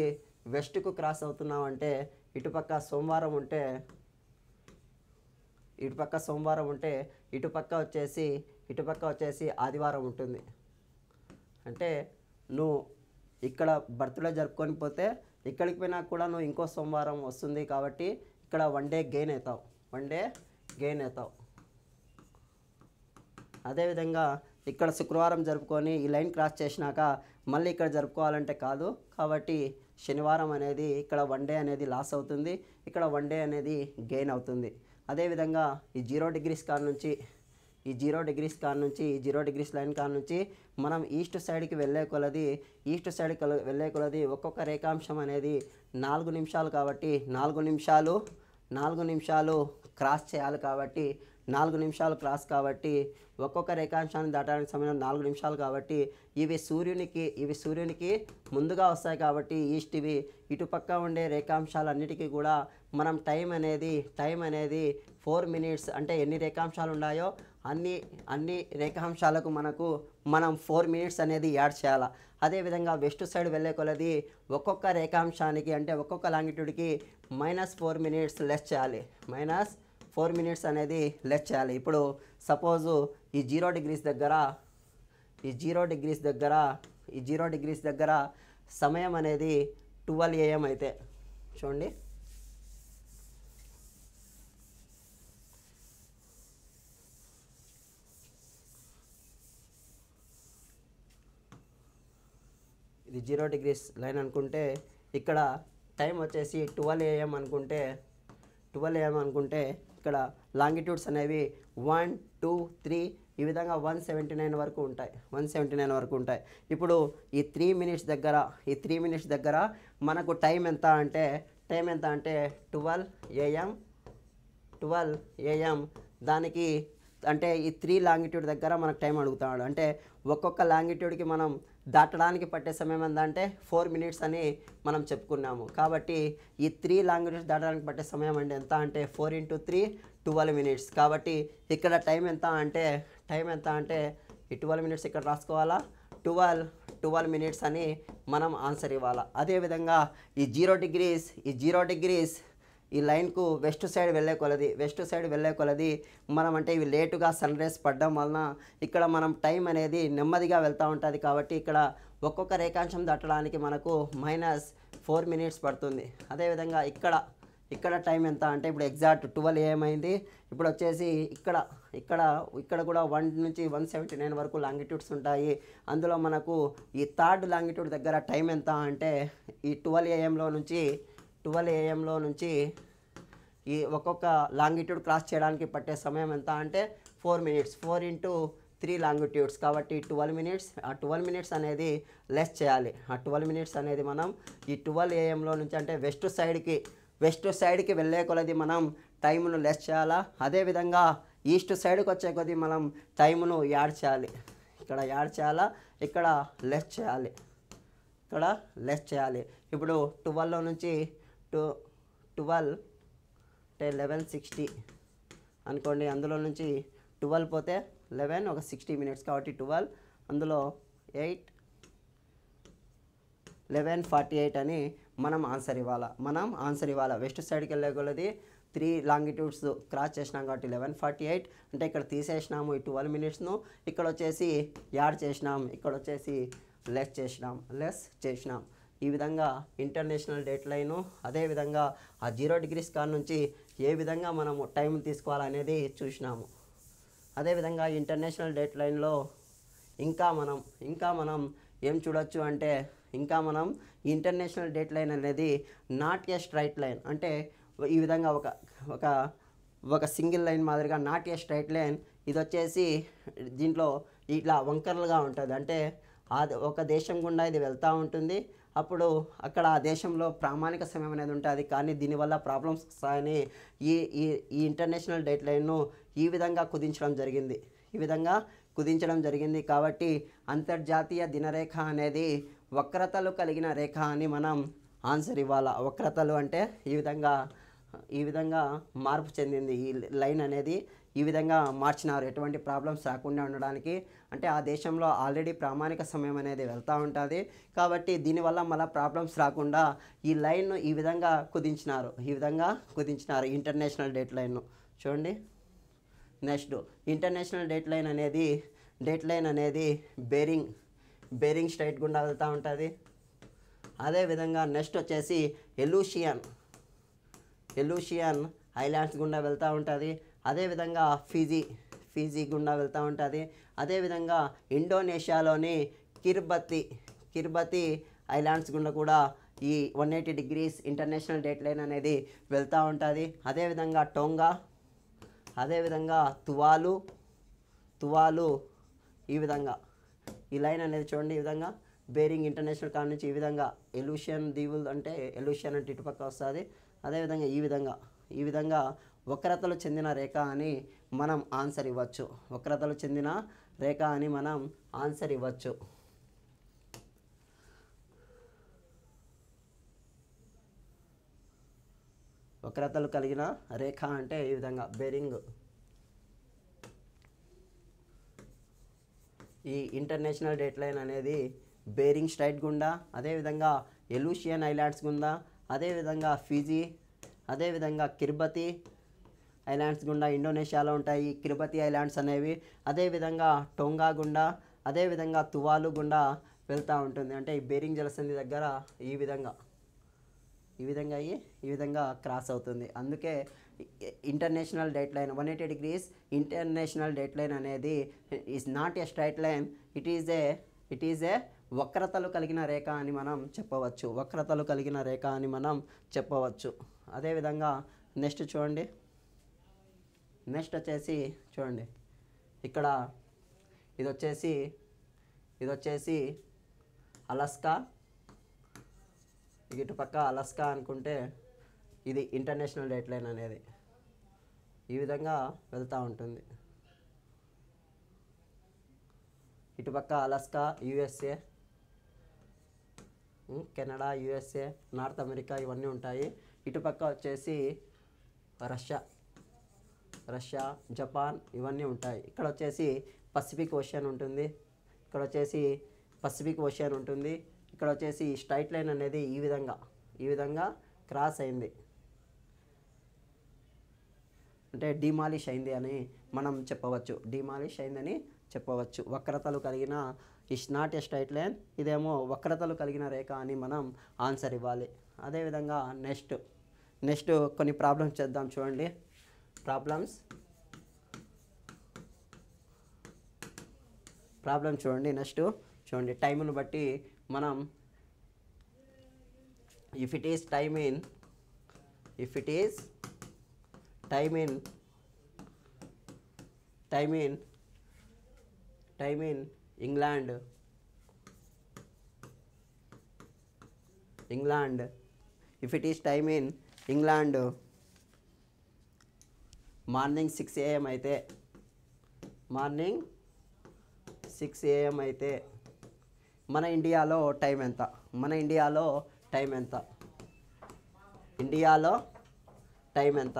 వెస్ట్కు క్రాస్ అవుతున్నావంటే ఇటుపక్క సోమవారం ఉంటే ఇటుపక్క వచ్చేసి ఆదివారం ఉంటుంది. అంటే నువ్వు ఇక్కడ బర్త్డే జరుపుకొని పోతే ఇక్కడికి పోయినా కూడా నువ్వు ఇంకో సోమవారం వస్తుంది కాబట్టి ఇక్కడ వన్ డే గెయిన్ అవుతావు. అదేవిధంగా ఇక్కడ శుక్రవారం జరుపుకొని ఈ లైన్ క్రాస్ చేసినాక మళ్ళీ ఇక్కడ జరుపుకోవాలంటే కాదు, కాబట్టి శనివారం అనేది ఇక్కడ వన్ డే అనేది లాస్ అవుతుంది, ఇక్కడ వన్ డే అనేది గెయిన్ అవుతుంది. అదేవిధంగా ఈ 0 డిగ్రీస్ లైన్ కాడ నుంచి మనం ఈస్ట్ సైడ్కి వెళ్ళే కొలది ఒక్కొక్క రేఖాంశం అనేది 4 నిమిషాలు కాబట్టి 4 నిమిషాలు క్రాస్ చేయాలి. కాబట్టి 4 నిమిషాలు క్రాస్ కాబట్టి ఒక్కొక్క రేఖాంశాన్ని దాటడానికి సమయం 4 నిమిషాలు కాబట్టి ఇవి సూర్యునికి ముందుగా వస్తాయి. కాబట్టి ఈస్ట్ ఇటుపక్క ఉండే రేఖాంశాలన్నిటికీ కూడా మనం టైం అనేది 4 మినిట్స్, అంటే ఎన్ని రేఖాంశాలు ఉన్నాయో అన్ని రేఖాంశాలకు మనం 4 మినిట్స్ అనేది యాడ్ చేయాలి. అదేవిధంగా వెస్ట్ సైడ్ వెళ్ళే కొలది ఒక్కొక్క రేఖాంశానికి అంటే ఒక్కొక్క లాంగిట్యూడ్కి -4 మినిట్స్ లెస్ చేయాలి. -4 మినిట్స్ అనేది లెస్ చేయాలి. ఇప్పుడు సపోజు ఈ 0 డిగ్రీస్ దగ్గర సమయం అనేది 12 AM అయితే చూడండి, ఇది 0 డిగ్రీస్ లైన్ అనుకుంటే ఇక్కడ టైం వచ్చేసి 12 AM అనుకుంటే 12 AM అనుకుంటే ఇక్కడ లాంగిట్యూడ్స్ అనేవి 1 2 3 ఈ విధంగా 179 వరకు ఉంటాయి. 179 వరకు ఉంటాయి. ఇప్పుడు ఈ 3 మినిట్స్ దగ్గర మనకు టైం ఎంత అంటే 12 AM 12 AM దానికి అంటే ఈ 3 లాంగిట్యూడ్ దగ్గర మనకు టైం అడుగుతాడు. అంటే ఒక్కొక్క లాంగిట్యూడ్కి మనం దాటడానికి పట్టే సమయం ఏంటంటే 4 మినిట్స్ అని మనం చెప్పుకున్నాము. కాబట్టి ఈ 3 లాంగిట్యూడ్స్ దాటడానికి పట్టే సమయం అంటే ఎంత అంటే 4 × 3 12 మినిట్స్. కాబట్టి ఇక్కడ టైం ఎంత అంటే ఈ 12 మినిట్స్ ఇక్కడ రాసుకోవాలా. 12 మినిట్స్ అని మనం ఆన్సర్ ఇవ్వాలా. అదేవిధంగా ఈ 0 డిగ్రీస్ ఈ లైన్కు వెస్ట్ సైడ్ వెళ్ళే కొలది మనం అంటే ఇవి లేటుగా సన్ రైజ్ పడడం వలన ఇక్కడ మనం టైం అనేది నెమ్మదిగా వెళ్తూ ఉంటుంది. కాబట్టి ఇక్కడ ఒక్కొక్క రేఖాంశం దాటడానికి మనకు -4 మినిట్స్ పడుతుంది. అదేవిధంగా ఇక్కడ టైం ఎంత అంటే ఇప్పుడు ఎగ్జాక్ట్ 12 AM అయింది. ఇప్పుడు వచ్చేసి ఇక్కడ కూడా 1 నుంచి 179 వరకు లాంగిట్యూడ్స్ ఉంటాయి. అందులో మనకు ఈ 3rd లాంగిట్యూడ్ దగ్గర టైం ఎంత అంటే ఈ 12 AM నుంచి ఈ ఒక్కొక్క లాంగిట్యూడ్ క్రాస్ చేయడానికి పట్టే సమయం ఎంత అంటే 4 మినిట్స్. 4 × 3 లాంగిట్యూడ్స్ కాబట్టి 12 మినిట్స్. ఆ 12 మినిట్స్ అనేది లెస్ చేయాలి. ఆ 12 మినిట్స్ అనేది మనం ఈ 12 AM నుంచి అంటే వెస్ట్ సైడ్కి వెళ్ళే కొలది మనం టైమును లెస్ చేయాలా. అదేవిధంగా ఈస్ట్ సైడ్కి వచ్చే కొద్ది మనం టైమును యాడ్ చేయాలి. ఇక్కడ యాడ్ చేయాలా, ఇక్కడ లెస్ చేయాలి. ఇప్పుడు 12 నుంచి 12 అంటే 11:60 అనుకోండి. అందులో నుంచి 12 పోతే 11 ఒక 60 మినిట్స్ కాబట్టి 12 అందులో 8 11:48 అని మనం ఆన్సర్ ఇవ్వాలా. వెస్ట్ సైడ్కి వెళ్ళే కొలది 3 లాంగిట్యూడ్స్ క్రాస్ చేసినాం కాబట్టి 11:48 అంటే ఇక్కడ తీసేసినాము ఈ 12 మినిట్స్ను. ఇక్కడ వచ్చేసి యాడ్ చేసినాం, ఇక్కడ వచ్చేసి లెస్ చేసినాం. ఈ విధంగా ఇంటర్నేషనల్ డేట్ లైను అదేవిధంగా ఆ 0 డిగ్రీస్ కాడ నుంచి ఏ విధంగా మనము టైం తీసుకోవాలనేది చూసినాము. అదేవిధంగా ఇంటర్నేషనల్ డేట్ లైన్లో ఇంకా మనం ఏం చూడొచ్చు అంటే మనం ఇంటర్నేషనల్ డేట్ లైన్ అనేది నాట్ ఏ స్ట్రైట్ లైన్ అంటే ఈ విధంగా ఒక సింగిల్ లైన్ మాదిరిగా నాట్ ఏ స్ట్రైట్ లైన్. ఇది వచ్చేసి దీంట్లో ఇట్లా వంకరలుగా ఉంటుంది. అంటే ఒక దేశం గుండా ఇది వెళ్తూ ఉంటుంది. అప్పుడు అక్కడ ఆ దేశంలో ప్రామాణిక సమయం అనేది ఉంటుంది. కానీ దీనివల్ల ప్రాబ్లమ్స్ వస్తాయని ఈ ఇంటర్నేషనల్ డేట్ లైన్ను ఈ విధంగా కుదించడం జరిగింది. కాబట్టి అంతర్జాతీయ దినరేఖ అనేది వక్రతలు కలిగిన రేఖ అని మనం ఆన్సర్ ఇవ్వాలా. వక్రతలు అంటే ఈ విధంగా మార్పు చెందింది. ఈ లైన్ అనేది ఈ విధంగా మార్చినారు ఎటువంటి ప్రాబ్లమ్స్ రాకుండా ఉండడానికి. అంటే ఆ దేశంలో ఆల్రెడీ ప్రామాణిక సమయం అనేది వెళ్తూ ఉంటుంది. కాబట్టి దీనివల్ల మళ్ళీ ప్రాబ్లమ్స్ రాకుండా ఈ లైన్ను ఈ విధంగా కుదించినారు ఇంటర్నేషనల్ డేట్ లైన్ను. చూడండి. నెక్స్ట్ ఇంటర్నేషనల్ డేట్ లైన్ అనేది బేరింగ్ స్ట్రైట్ గుండా వెళ్తూ ఉంటుంది. అదేవిధంగా నెక్స్ట్ వచ్చేసి ఎలూషియన్ ఐలాండ్స్ గుండా వెళ్తూ ఉంటుంది. అదేవిధంగా ఫీజీ గుండా వెళ్తూ ఉంటుంది. అదేవిధంగా ఇండోనేషియాలోని కిర్బతి ఐలాండ్స్ గుండా కూడా ఈ 180 డిగ్రీస్ ఇంటర్నేషనల్ డేట్ లైన్ అనేది వెళ్తూ ఉంటుంది. అదేవిధంగా టోంగా, అదేవిధంగా తువాలు ఈ విధంగా ఈ లైన్ అనేది చూడండి. ఈ విధంగా బేరింగ్ ఇంటర్నేషనల్ కాడ నుంచి ఈ విధంగా ఎలూషియన్ దీవులు అంటే ఎలూషియన్ అంటే ఇటుపక్క వస్తుంది. అదేవిధంగా ఈ విధంగా వక్రతలు చెందిన రేఖ అని మనం ఆన్సర్ ఇవ్వచ్చు. వక్రతలు కలిగిన రేఖ అంటే ఈ విధంగా బేరింగ్. ఈ ఇంటర్నేషనల్ డేట్ లైన్ అనేది బేరింగ్ స్ట్రైట్ గుండా, అదేవిధంగా ఎలూషియన్ ఐలాండ్స్ గుండా, అదేవిధంగా ఫీజీ, అదేవిధంగా కిర్బతి ఐలాండ్స్ గుండా ఇండోనేషియాలో ఉంటాయి కిర్బతి ఐలాండ్స్ అనేవి. అదేవిధంగా టోంగా గుండా, అదేవిధంగా తువాలు గుండా వెళ్తూ ఉంటుంది. అంటే ఈ బేరింగ్ జలసంధి దగ్గర ఈ విధంగా క్రాస్ అవుతుంది. అందుకే international date line 180 degrees international date line అనేది is not a straight line, it is a వక్రతలు కలిగిన రేఖ అని మనం చెప్పవచ్చు. వక్రతలు కలిగిన రేఖ అని మనం చెప్పవచ్చు. అదేవిధంగా నెక్స్ట్ చూడండి. నెక్స్ట్ వచ్చేసి చూడండి, ఇక్కడ ఇది వచ్చేసి అలస్కా, ఇటుపక్క అలస్కా అనుకుంటే ఇది ఇంటర్నేషనల్ డేట్ లైన్ అనేది ఈ విధంగా వెళ్తూ ఉంటుంది. ఇటుపక్క Alaska USA, Canada, USA, north America ఇవన్నీ ఉంటాయి. ఇటుపక్క వచ్చేసి రష్యా, జపాన్ ఇవన్నీ ఉంటాయి. ఇక్కడ వచ్చేసి పసిఫిక్ ఓషన్ ఉంటుంది. ఇక్కడ వచ్చేసి పసిఫిక్ ఓషన్ ఉంటుంది. ఇక్కడ వచ్చేసి స్ట్రైట్ లైన్ అనేది ఈ విధంగా క్రాస్ అయింది, అంటే డిమాలిష్ అయింది అని మనం చెప్పవచ్చు. డిమాలిష్ అయిందని చెప్పవచ్చు. వక్రతలు కలిగిన it's not a straight line, ఇదేమో వక్రతలు కలిగిన రేఖ అని మనం ఆన్సర్ ఇవ్వాలి. అదేవిధంగా నెక్స్ట్ కొన్ని ప్రాబ్లమ్స్ చేద్దాం. చూడండి, ప్రాబ్లం చూడండి. నెక్స్ట్ చూడండి, టైంను బట్టి మనం if it is time in England, if it is time in England morning 6 AM అయితే, మన ఇండియాలో టైం ఎంత? ఇండియాలో టైం ఎంత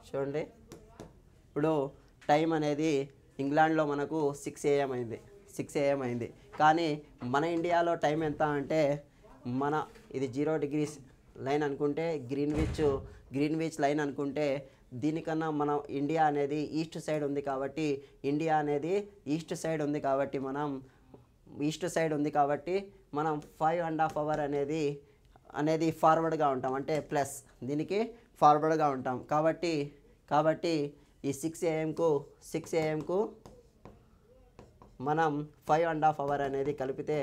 చూడండి. ఇప్పుడు టైం అనేది ఇంగ్లాండ్లో మనకు 6 AM అయింది. కానీ మన ఇండియాలో టైం ఎంత అంటే, ఇది 0 degrees లైన్ అనుకుంటే, గ్రీన్విచ్ లైన్ అనుకుంటే, దీనికన్నా మన ఇండియా అనేది ఈస్ట్ సైడ్ ఉంది కాబట్టి, మనం 5.5 hours అనేది ఫార్వర్డ్గా ఉంటాం, అంటే ప్లస్ దీనికి ఫార్వర్డ్గా ఉంటాం. కాబట్టి ఈ 6 AM కు మనం 5.5 hours అనేది కలిపితే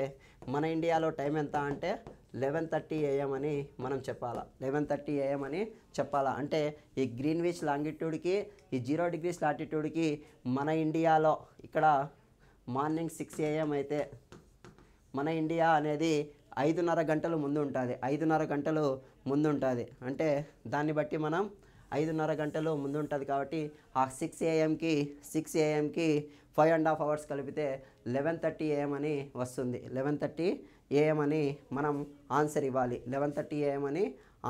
మన ఇండియాలో టైం ఎంత అంటే 11:30 AM అని మనం చెప్పాలా. 11:30 AM అని చెప్పాలా. అంటే ఈ గ్రీన్విచ్ లాంగిట్యూడ్కి, ఈ 0 degrees లాటిట్యూడ్కి మన ఇండియాలో ఇక్కడ మార్నింగ్ 6 AM అయితే మన ఇండియా అనేది 5.5 గంటలు ముందు ఉంటుంది. అంటే దాన్ని బట్టి మనం 5.5 గంటలు ముందు ఉంటుంది కాబట్టి ఆ 6 AM కి 5.5 hours కలిపితే 11:30 AM అని వస్తుంది. 11:30 AM అని మనం ఆన్సర్ ఇవ్వాలి. 11:30 AM అని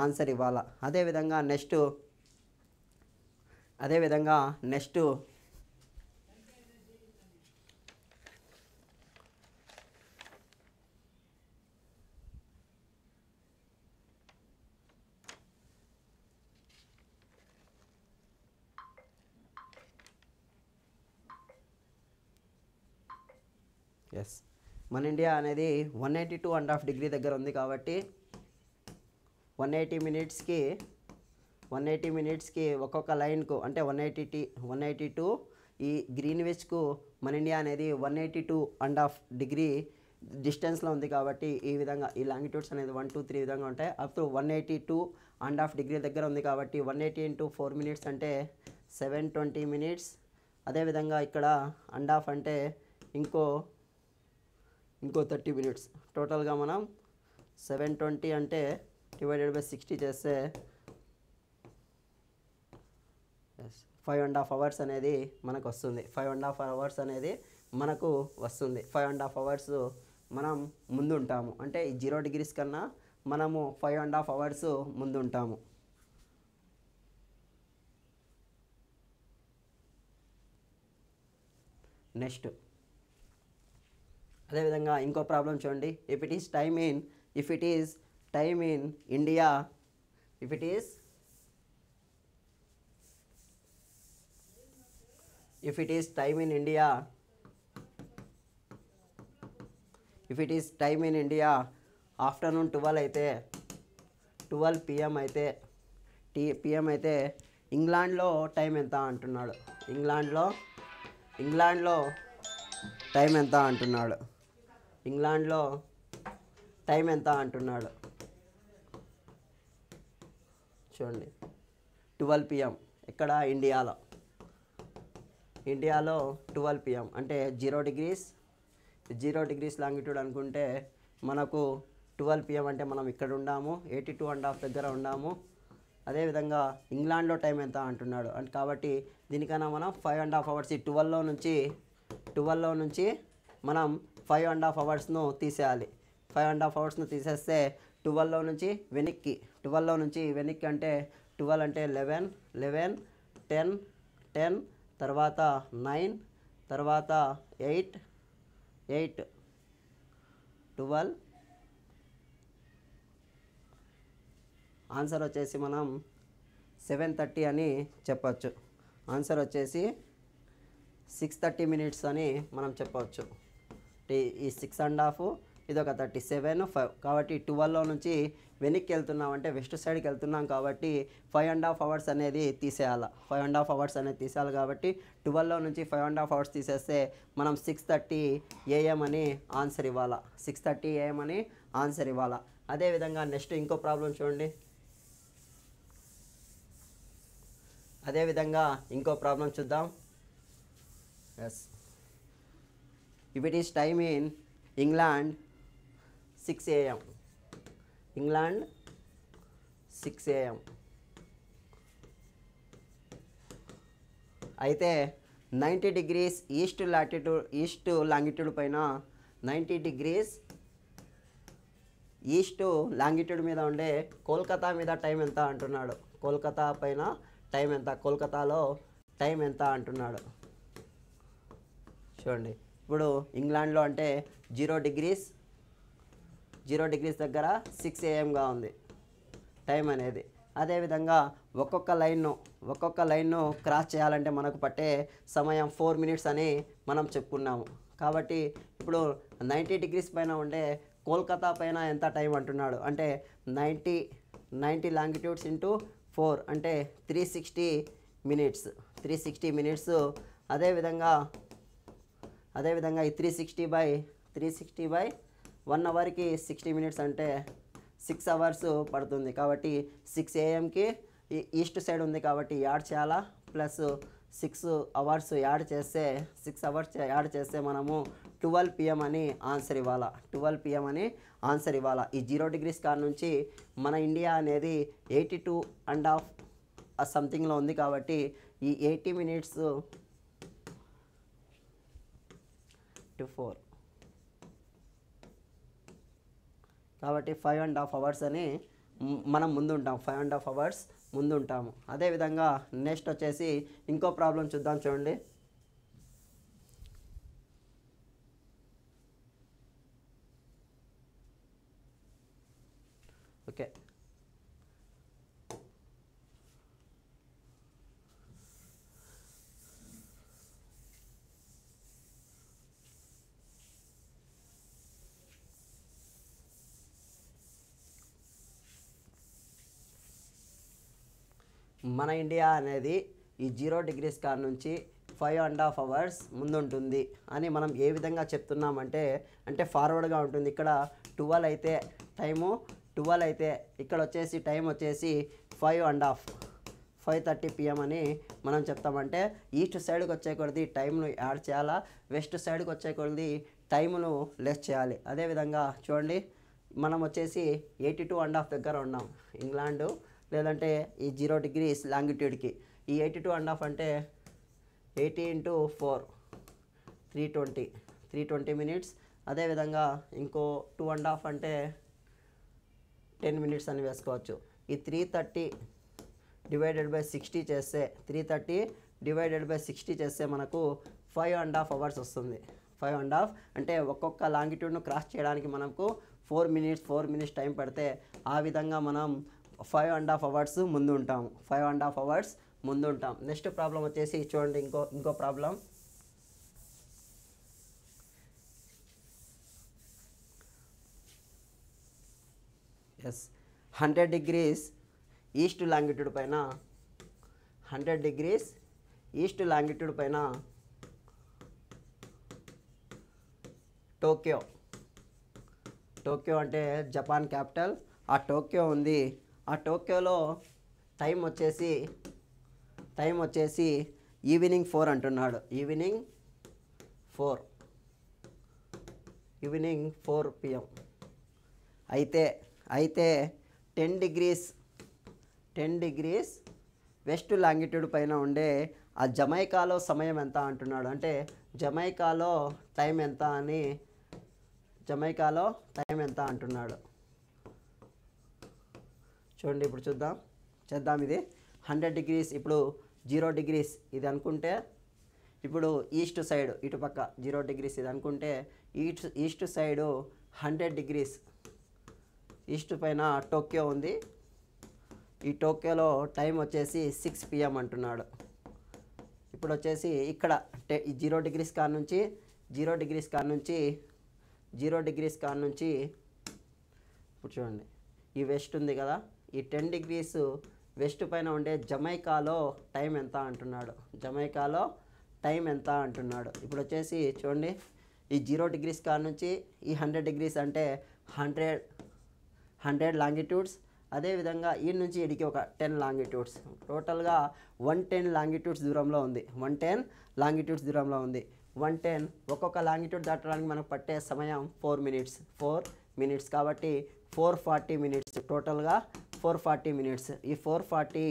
ఆన్సర్ ఇవ్వాలి. అదేవిధంగా నెక్స్ట్ మన ఇండియా అనేది 182.5 degree దగ్గర ఉంది కాబట్టి 180 minutesకి ఒక్కొక్క లైన్కు, అంటే 182 ఈ గ్రీన్విచ్కు మన ఇండియా అనేది 182.5 degree డిస్టెన్స్లో ఉంది కాబట్టి ఈ విధంగా ఈ లాంగిట్యూడ్స్ అనేది 1, 2, 3 విధంగా ఉంటాయి. అప్ టు 182.5 degree దగ్గర ఉంది కాబట్టి 180 into 4 minutes అంటే 720 minutes. అదేవిధంగా ఇక్కడ అండ్ హాఫ్ అంటే ఇంకో 30 minutes. టోటల్గా మనం 720 అంటే డివైడెడ్ బై 60 చేస్తే 5.5 hours అనేది మనకు వస్తుంది. 5.5 hours అనేది మనకు వస్తుంది. 5.5 hours మనం ముందు ఉంటాము, అంటే ఈ 0 degrees కన్నా మనము 5.5 hours ముందు ఉంటాము. నెక్స్ట్ అదేవిధంగా ఇంకో ప్రాబ్లం చూడండి. If it is time in India, if it is time in India afternoon 12 PM అయితే ఇంగ్లాండ్లో టైం ఎంత అంటున్నాడు. ఇంగ్లాండ్లో టైం ఎంత అంటున్నాడు. ఇంగ్లాండ్లో టైం ఎంత అంటున్నాడు చూడండి. 12 PM. ఇక్కడ ఇండియాలో 12 PM అంటే 0 డిగ్రీస్ లాంగిట్యూడ్ అనుకుంటే మనకు 12 PM అంటే మనం ఇక్కడ ఉండాము, 82.5 దగ్గర ఉండాము. అదేవిధంగా ఇంగ్లాండ్లో టైం ఎంత అంటున్నాడు అంటే కాబట్టి దీనికన్నా మనం 5.5 అవర్స్ ఈ 12లో నుంచి మనం 5.5 అవర్స్ను తీసేయాలి. 5.5 అవర్స్ను తీసేస్తే 12లో నుంచి వెనక్కి అంటే 12 అంటే 11, 10 తర్వాత 9 తర్వాత 8 12. ఆన్సర్ వచ్చేసి మనం 7:30 అని చెప్పచ్చు. ఆన్సర్ వచ్చేసి 6:30 మినిట్స్ అని మనం చెప్పవచ్చు. ఈ 6.5 ఇదొక 37 5 కాబట్టి 12లో నుంచి వెనక్కి వెళ్తున్నాం అంటే వెస్ట్ సైడ్కి వెళ్తున్నాం కాబట్టి 5.5 అవర్స్ అనేది తీసేయాలి. 5.5 అవర్స్ అనేది తీసేయాలి కాబట్టి 12లో నుంచి 5.5 అవర్స్ తీసేస్తే మనం 6:30 AM అని ఆన్సర్ ఇవ్వాలి. 6:30 AM అని ఆన్సర్ ఇవ్వాలి. అదేవిధంగా నెక్స్ట్ ఇంకో ప్రాబ్లం చూడండి. చూద్దాం. Yes, if it is time in England 6 AM. England 6 AM అయితే 90 degrees ఈస్ట్ లాంగిట్యూడ్ పైన 90 degrees ఈస్ట్ లాంగిట్యూడ్ మీద ఉండే కోల్కతా మీద టైం ఎంత అంటున్నాడు. కోల్కతా పైన టైం ఎంత, కోల్కతాలో టైం ఎంత అంటున్నాడు చూడండి. ఇప్పుడు ఇంగ్లాండ్లో అంటే 0 degrees దగ్గర 6 AMగా ఉంది టైం అనేది. అదేవిధంగా ఒక్కొక్క లైన్ను క్రాస్ చేయాలంటే మనకు పట్టే సమయం 4 minutes అని మనం చెప్పుకున్నాము. కాబట్టి ఇప్పుడు 90 degrees పైన ఉండే కోల్కతా పైన ఎంత టైం అంటున్నాడు అంటే 90 లాంగిట్యూడ్స్ ఇంటూ 4 అంటే 360 minutes. అదేవిధంగా ఈ 360 by 1 అవర్కి 60 minutes అంటే 6 hours పడుతుంది. కాబట్టి 6 AMకి ఈస్ట్ సైడ్ ఉంది కాబట్టి యాడ్ చేయాలా, ప్లస్ 6 hours యాడ్ చేస్తే మనము 12 PM అని ఆన్సర్ ఇవ్వాలా. 12 PM అని ఆన్సర్ ఇవ్వాలా. ఈ 0 degrees కాడ నుంచి మన ఇండియా అనేది 82.5 సంథింగ్లో ఉంది కాబట్టి ఈ 80 minutes to 4 కాబట్టి 5.5 hours అని మనం ముందుంటాం. 5.5 hours ముందుంటాము. అదేవిధంగా నెక్స్ట్ వచ్చేసి ఇంకో ప్రాబ్లం చూద్దాం చూడండి. ఓకే, మన ఇండియా అనేది ఈ 0 degrees కాడ నుంచి 5.5 hours ముందుంటుంది అని మనం ఏ విధంగా చెప్తున్నామంటే ఫార్వర్డ్గా ఉంటుంది. ఇక్కడ 12 అయితే టైము 12 అయితే ఇక్కడ వచ్చేసి టైం వచ్చేసి 5:30 PM అని మనం చెప్తామంటే ఈస్ట్ సైడ్కి వచ్చే కొద్ది టైంను యాడ్ చేయాలా, వెస్ట్ సైడ్కి వచ్చే కొద్ది టైమును లెస్ చేయాలి. అదేవిధంగా చూడండి, మనం వచ్చేసి 82.5 దగ్గర ఉన్నాం ఇంగ్లాండు, లేదంటే ఈ 0 degrees లాంగిట్యూడ్కి. ఈ 82.5 అంటే 80 into 4 320 minutes. అదేవిధంగా ఇంకో 2.5 అంటే 10 minutes అని వేసుకోవచ్చు. ఈ 330 divided by 60 చేస్తే మనకు 5.5 hours వస్తుంది. 5.5 అంటే ఒక్కొక్క లాంగిట్యూడ్ను క్రాస్ చేయడానికి మనకు 4 minutes టైం పడితే ఆ విధంగా మనం 5.5 hours ముందు ఉంటాము. 5.5 hours ముందు ఉంటాం. నెక్స్ట్ ప్రాబ్లం వచ్చేసి చూడండి, ఇంకో problem. Yes, 100 degrees east longitude పైన 100 degrees ఈస్ట్ లాంగిట్యూడ్ పైన టోక్యో. టోక్యో అంటే జపాన్ క్యాపిటల్. ఆ టోక్యో ఉంది. ఆ టోక్యోలో టైం వచ్చేసి ఈవినింగ్ 4 అంటున్నాడు. Evening 4 PM. అయితే 10 డిగ్రీస్ వెస్ట్ లాంగిట్యూడ్ పైన ఉండే ఆ జమైకాలో సమయం ఎంత అంటున్నాడు. అంటే జమైకాలో టైం ఎంత అంటున్నాడు. చూడండి, ఇప్పుడు చేద్దాం. ఇది 100 డిగ్రీస్, ఇప్పుడు 0 డిగ్రీస్ ఇది అనుకుంటే, ఇప్పుడు ఈస్ట్ సైడ్ ఇటుపక్క 0 డిగ్రీస్ ఇది అనుకుంటే, ఈస్ట్ సైడు 100 డిగ్రీస్ ఈస్ట్ పైన టోక్యో ఉంది. ఈ టోక్యోలో టైం వచ్చేసి 6 PM అంటున్నాడు. ఇప్పుడు వచ్చేసి ఇక్కడ 0 డిగ్రీస్ కాడ నుంచి ఇప్పుడు చూడండి, ఈ వెస్ట్ ఉంది కదా, ఈ 10 డిగ్రీస్ వెస్ట్ పైన ఉండే జమైకాలో టైం ఎంత అంటున్నాడు. ఇప్పుడు వచ్చేసి చూడండి, ఈ 0 డిగ్రీస్ కాడ నుంచి ఈ 100 డిగ్రీస్ అంటే 100 లాంగిట్యూడ్స్. అదేవిధంగా ఈ నుంచి ఇడికి ఒక 10 లాంగిట్యూడ్స్, టోటల్గా 110 లాంగిట్యూడ్స్ దూరంలో ఉంది. 110 ఒక్కొక్క లాంగిట్యూడ్ దాటడానికి మనకు పట్టే సమయం 4 మినిట్స్. కాబట్టి 440 మినిట్స్, టోటల్గా 440 మినిట్స్. ఈ 440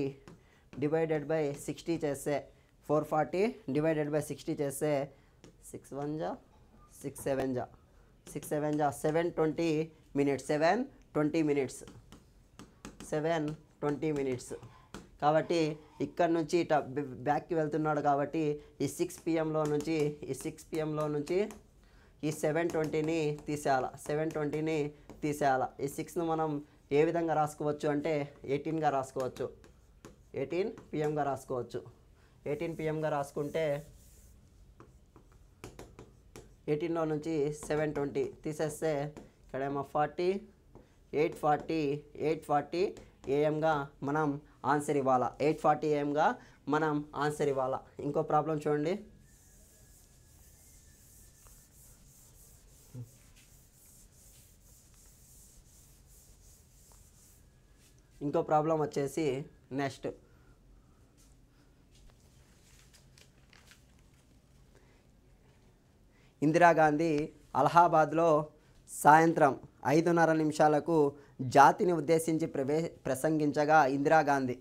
డివైడెడ్ బై 60 చేస్తే 6 1 జా 6 7 జా 720 మినిట్స్. కాబట్టి ఇక్కడ నుంచి ఇట బ్యాక్కి వెళ్తున్నాడు. కాబట్టి ఈ 6 PMలో నుంచి ఈ 720ని తీసేయాల. ఈ 6ను మనం ఏ విధంగా రాసుకోవచ్చు అంటే 18గా రాసుకోవచ్చు. 18 PMగా రాసుకోవచ్చు. 18 PMగా రాసుకుంటే 18లో నుంచి 720 తీసేస్తే ఇక్కడేమో 840 AM మనం ఆన్సర్ ఇవ్వాలా. 840 AM మనం ఆన్సర్ ఇవ్వాలా. ఇంకో ప్రాబ్లం చూడండి. ఇంకో ప్రాబ్లం వచ్చేసి నెక్స్ట్, ఇందిరాగాంధీ అలహాబాద్లో సాయంత్రం 5:30 నిమిషాలకు జాతిని ఉద్దేశించి ప్రసంగించగా ఇందిరాగాంధీ,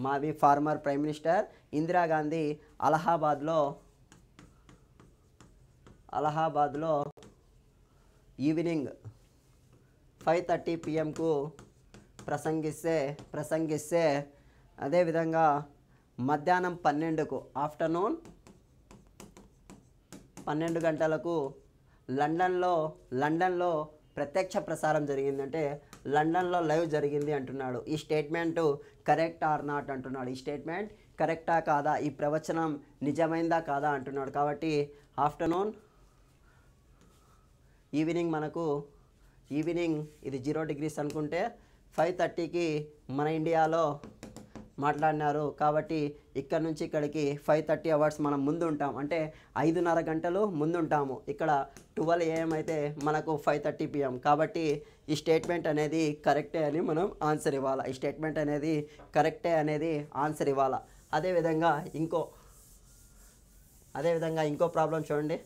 మావి ఫార్మర్ ప్రైమ్ మినిస్టర్ ఇందిరాగాంధీ అలహాబాద్లో ఈవినింగ్ 5:30 PMకు ప్రసంగిస్తే అదేవిధంగా మధ్యాహ్నం 12కు ఆఫ్టర్నూన్ 12 గంటలకు లండన్లో ప్రత్యక్ష ప్రసారం జరిగిందంటే లండన్లో లైవ్ జరిగింది అంటున్నాడు. ఈ స్టేట్మెంటు కరెక్ట్ ఆర్ నాట్ అంటున్నాడు. ఈ స్టేట్మెంట్ కరెక్టా కాదా, ఈ ప్రవచనం నిజమైందా కాదా అంటున్నాడు. కాబట్టి ఆఫ్టర్నూన్ ఈవినింగ్ ఇది 0 డిగ్రీస్ అనుకుంటే 5:30కి మన ఇండియాలో మాట్లాడినారు. కాబట్టి ఇక్కడ నుంచి ఇక్కడికి 5:30 అవర్స్ మనం ముందు ఉంటాం. అంటే 5:30 గంటలు ముందు ఉంటాము. ఇక్కడ 12 AM అయితే మనకు 5:30 PM. కాబట్టి ఈ స్టేట్మెంట్ అనేది కరెక్టే అని మనం ఆన్సర్ ఇవ్వాలి. ఈ స్టేట్మెంట్ అనేది కరెక్టే అనేది ఆన్సర్ ఇవ్వాలి. అదేవిధంగా ఇంకో ప్రాబ్లం చూడండి.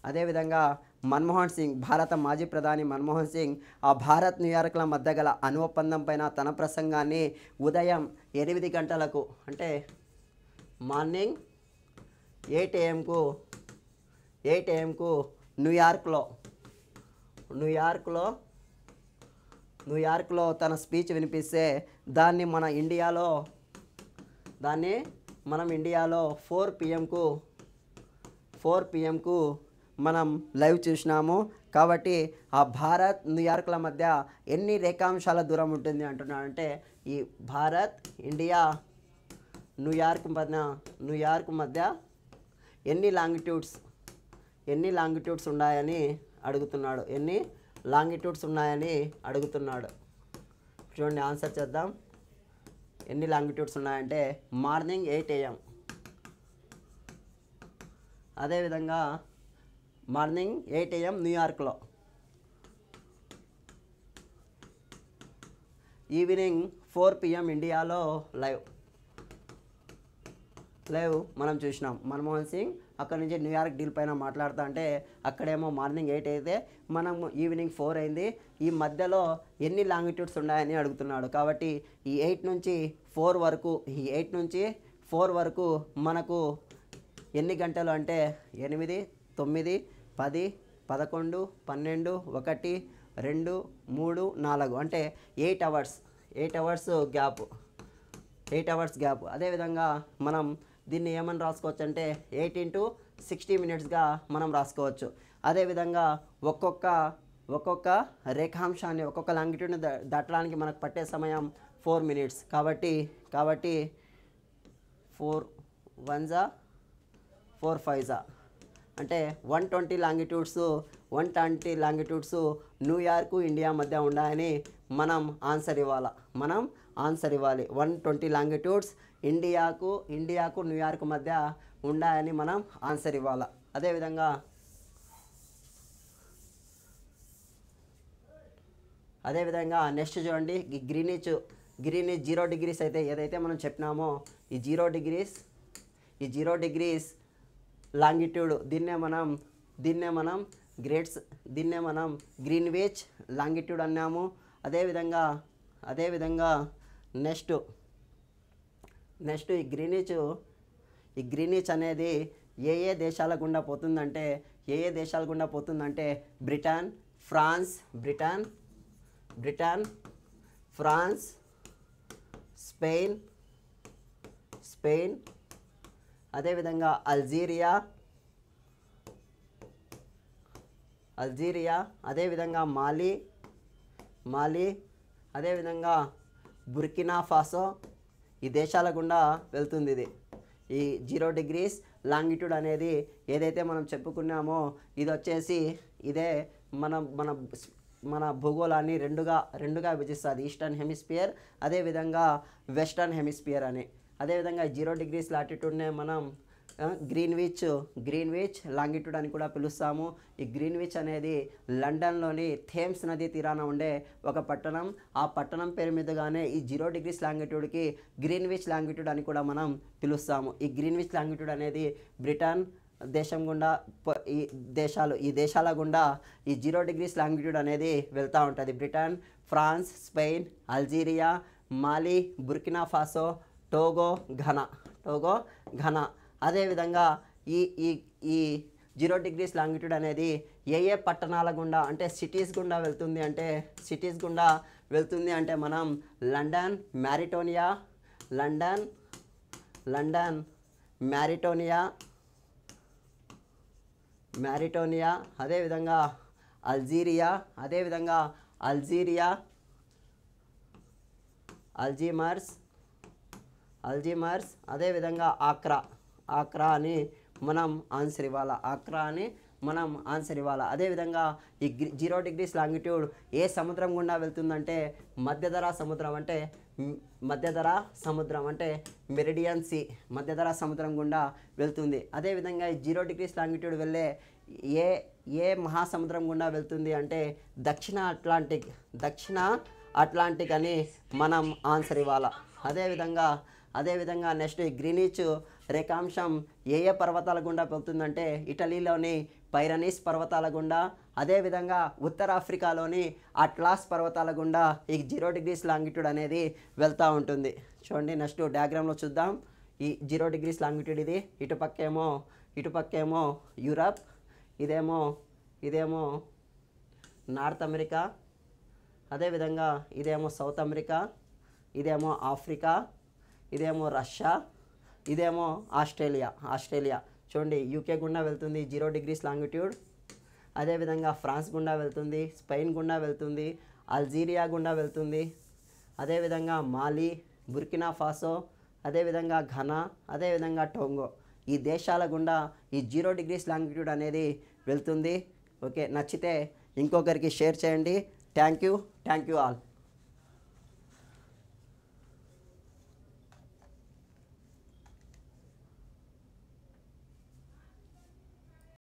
అదేవిధంగా మన్మోహన్ సింగ్, భారత మాజీ ప్రధాని మన్మోహన్ సింగ్ ఆ భారత్ న్యూయార్క్ల మధ్య గల అణు ఒప్పందం పైన తన ప్రసంగాన్ని ఉదయం 8 గంటలకు అంటే మార్నింగ్ 8 AM న్యూయార్క్లో తన స్పీచ్ వినిపిస్తే దాన్ని మనం ఇండియాలో 4 PMకు మనం లైవ్ చూసినాము. కాబట్టి ఆ భారత్ న్యూయార్క్ల మధ్య ఎన్ని రేఖాంశాల దూరం ఉంటుంది అంటున్నాడు. అంటే ఈ భారత్ ఇండియా న్యూయార్క్ మధ్య ఎన్ని లాంగిట్యూడ్స్ ఉన్నాయని అడుగుతున్నాడు. చూడండి, ఆన్సర్ చేద్దాం. ఎన్ని లాంగిట్యూడ్స్ ఉన్నాయంటే మార్నింగ్ 8 AM, అదేవిధంగా మార్నింగ్ 8 AM న్యూయార్క్లో, ఈవినింగ్ 4 PM ఇండియాలో లైవ్ మనం చూసినాం. మన్మోహన్ సింగ్ అక్కడ నుంచి న్యూయార్క్ డీల్ పైన మాట్లాడుతూ అంటే అక్కడేమో మార్నింగ్ 8 అయితే మనం ఈవినింగ్ 4 అయింది. ఈ మధ్యలో ఎన్ని లాంగిట్యూడ్స్ ఉన్నాయని అడుగుతున్నాడు. కాబట్టి ఈ 8 నుంచి 4 వరకు మనకు ఎన్ని గంటలు అంటే 8, 9, 10, 11, 12, 1, 2, 3, 4 అంటే 8 అవర్స్ గ్యాప్. అదేవిధంగా మనం దీన్ని ఏమని రాసుకోవచ్చు అంటే 8 into 60 minutesగా మనం రాసుకోవచ్చు. అదేవిధంగా ఒక్కొక్క రేఖాంశాన్ని ఒక్కొక్క లాంగిట్యూడ్ని దాటడానికి మనకు పట్టే సమయం 4 minutes. కాబట్టి 4 1 4 5 అంటే 120 లాంగిట్యూడ్స్ న్యూయార్క్ ఇండియా మధ్య ఉన్నాయని మనం ఆన్సర్ ఇవ్వాలి. 120 లాంగిట్యూడ్స్ ఇండియాకు న్యూయార్క్ మధ్య ఉన్నాయని మనం ఆన్సర్ ఇవ్వాలి. అదేవిధంగా నెక్స్ట్ చూడండి, గ్రీనిచ్ 0 degrees అయితే ఏదైతే మనం చెప్పినామో ఈ 0 degrees లాంగిట్యూడ్ దీన్నే మనం గ్రీన్విచ్ లాంగిట్యూడ్ అన్నాము. అదేవిధంగా నెక్స్ట్ ఈ గ్రీనిచ్ అనేది ఏ దేశాల గుండా పోతుందంటే బ్రిటన్, ఫ్రాన్స్, స్పెయిన్, అదేవిధంగా అల్జీరియా, అదేవిధంగా మాలి, అదేవిధంగా బుర్కినా ఫాసో ఈ దేశాల గుండా వెళ్తుంది. ఈ 0 degrees లాంగిట్యూడ్ అనేది ఏదైతే మనం చెప్పుకున్నామో ఇది వచ్చేసి ఇదే మన భూగోళాన్ని రెండుగా విభజిస్తుంది. ఈస్టర్న్ హెమిస్ఫియర్ అదేవిధంగా వెస్టర్న్ హెమిస్ఫియర్ అని. అదేవిధంగా 0 degrees లాటిట్యూడ్నే మనం గ్రీన్విచ్ లాంగిట్యూడ్ అని కూడా పిలుస్తాము. ఈ గ్రీన్విచ్ అనేది లండన్లోని థేమ్స్ నది తీరాన ఉండే ఒక పట్టణం. ఆ పట్టణం పేరు మీదుగానే ఈ 0 degrees లాంగిట్యూడ్కి గ్రీన్విచ్ లాంగిట్యూడ్ అని కూడా మనం పిలుస్తాము. ఈ గ్రీన్విచ్ లాంగిట్యూడ్ అనేది బ్రిటన్ దేశం గుండా ఈ దేశాల గుండా ఈ 0 degrees లాంగిట్యూడ్ అనేది వెళ్తూ ఉంటుంది. బ్రిటన్, ఫ్రాన్స్, స్పెయిన్, అల్జీరియా, మాలి, బుర్కినా ఫాసో, టోగో, ఘనా. అదేవిధంగా ఈ 0 degrees లాంగిట్యూడ్ అనేది ఏ పట్టణాల గుండా అంటే సిటీస్ గుండా వెళ్తుంది అంటే మనం లండన్ మ్యారిటోనియా, అదేవిధంగా అల్జీరియా, అల్జీమర్స్, అదేవిధంగా ఆక్రా అని మనం ఆన్సర్ ఇవ్వాలి. అదేవిధంగా ఈ 0 degrees లాంగిట్యూడ్ ఏ సముద్రం గుండా వెళ్తుందంటే మధ్యధరా సముద్రం అంటే మెరిడియన్ సీ మధ్యధరా సముద్రం గుండా వెళ్తుంది. అదేవిధంగా ఈ 0 degrees లాంగిట్యూడ్ వెళ్ళే ఏ మహాసముద్రం గుండా వెళ్తుంది అంటే దక్షిణ అట్లాంటిక్ అని మనం ఆన్సర్ ఇవ్వాలి. అదేవిధంగా నెక్స్ట్ ఈ గ్రీనిచ్ రేఖాంశం ఏ పర్వతాల గుండా వెళ్తుందంటే ఇటలీలోని పైరనీస్ పర్వతాల గుండా, అదేవిధంగా ఉత్తర ఆఫ్రికాలోని అట్లాస్ పర్వతాల గుండా ఈ 0 degrees లాంగిట్యూడ్ అనేది వెళ్తూ ఉంటుంది. చూడండి నెక్స్ట్ డయాగ్రామ్లో చూద్దాం. ఈ 0 degrees లాంగిట్యూడ్ ఇది ఇటుపక్కేమో యూరప్, ఇదేమో నార్త్ అమెరికా, అదేవిధంగా ఇదేమో సౌత్ అమెరికా, ఇదేమో ఆఫ్రికా, ఇదేమో రష్యా, ఇదేమో ఆస్ట్రేలియా. చూడండి యూకే గుండా వెళ్తుంది 0 degrees లాంగిట్యూడ్. అదేవిధంగా ఫ్రాన్స్ గుండా వెళ్తుంది, స్పెయిన్ గుండా వెళ్తుంది, అల్జీరియా గుండా వెళ్తుంది, అదేవిధంగా మాలి, బుర్కినా ఫాసో, అదేవిధంగా ఘనా, అదేవిధంగా టోంగో ఈ దేశాల గుండా ఈ 0 degrees లాంగిట్యూడ్ అనేది వెళ్తుంది. ఓకే, నచ్చితే ఇంకొకరికి షేర్ చేయండి. Thank you all.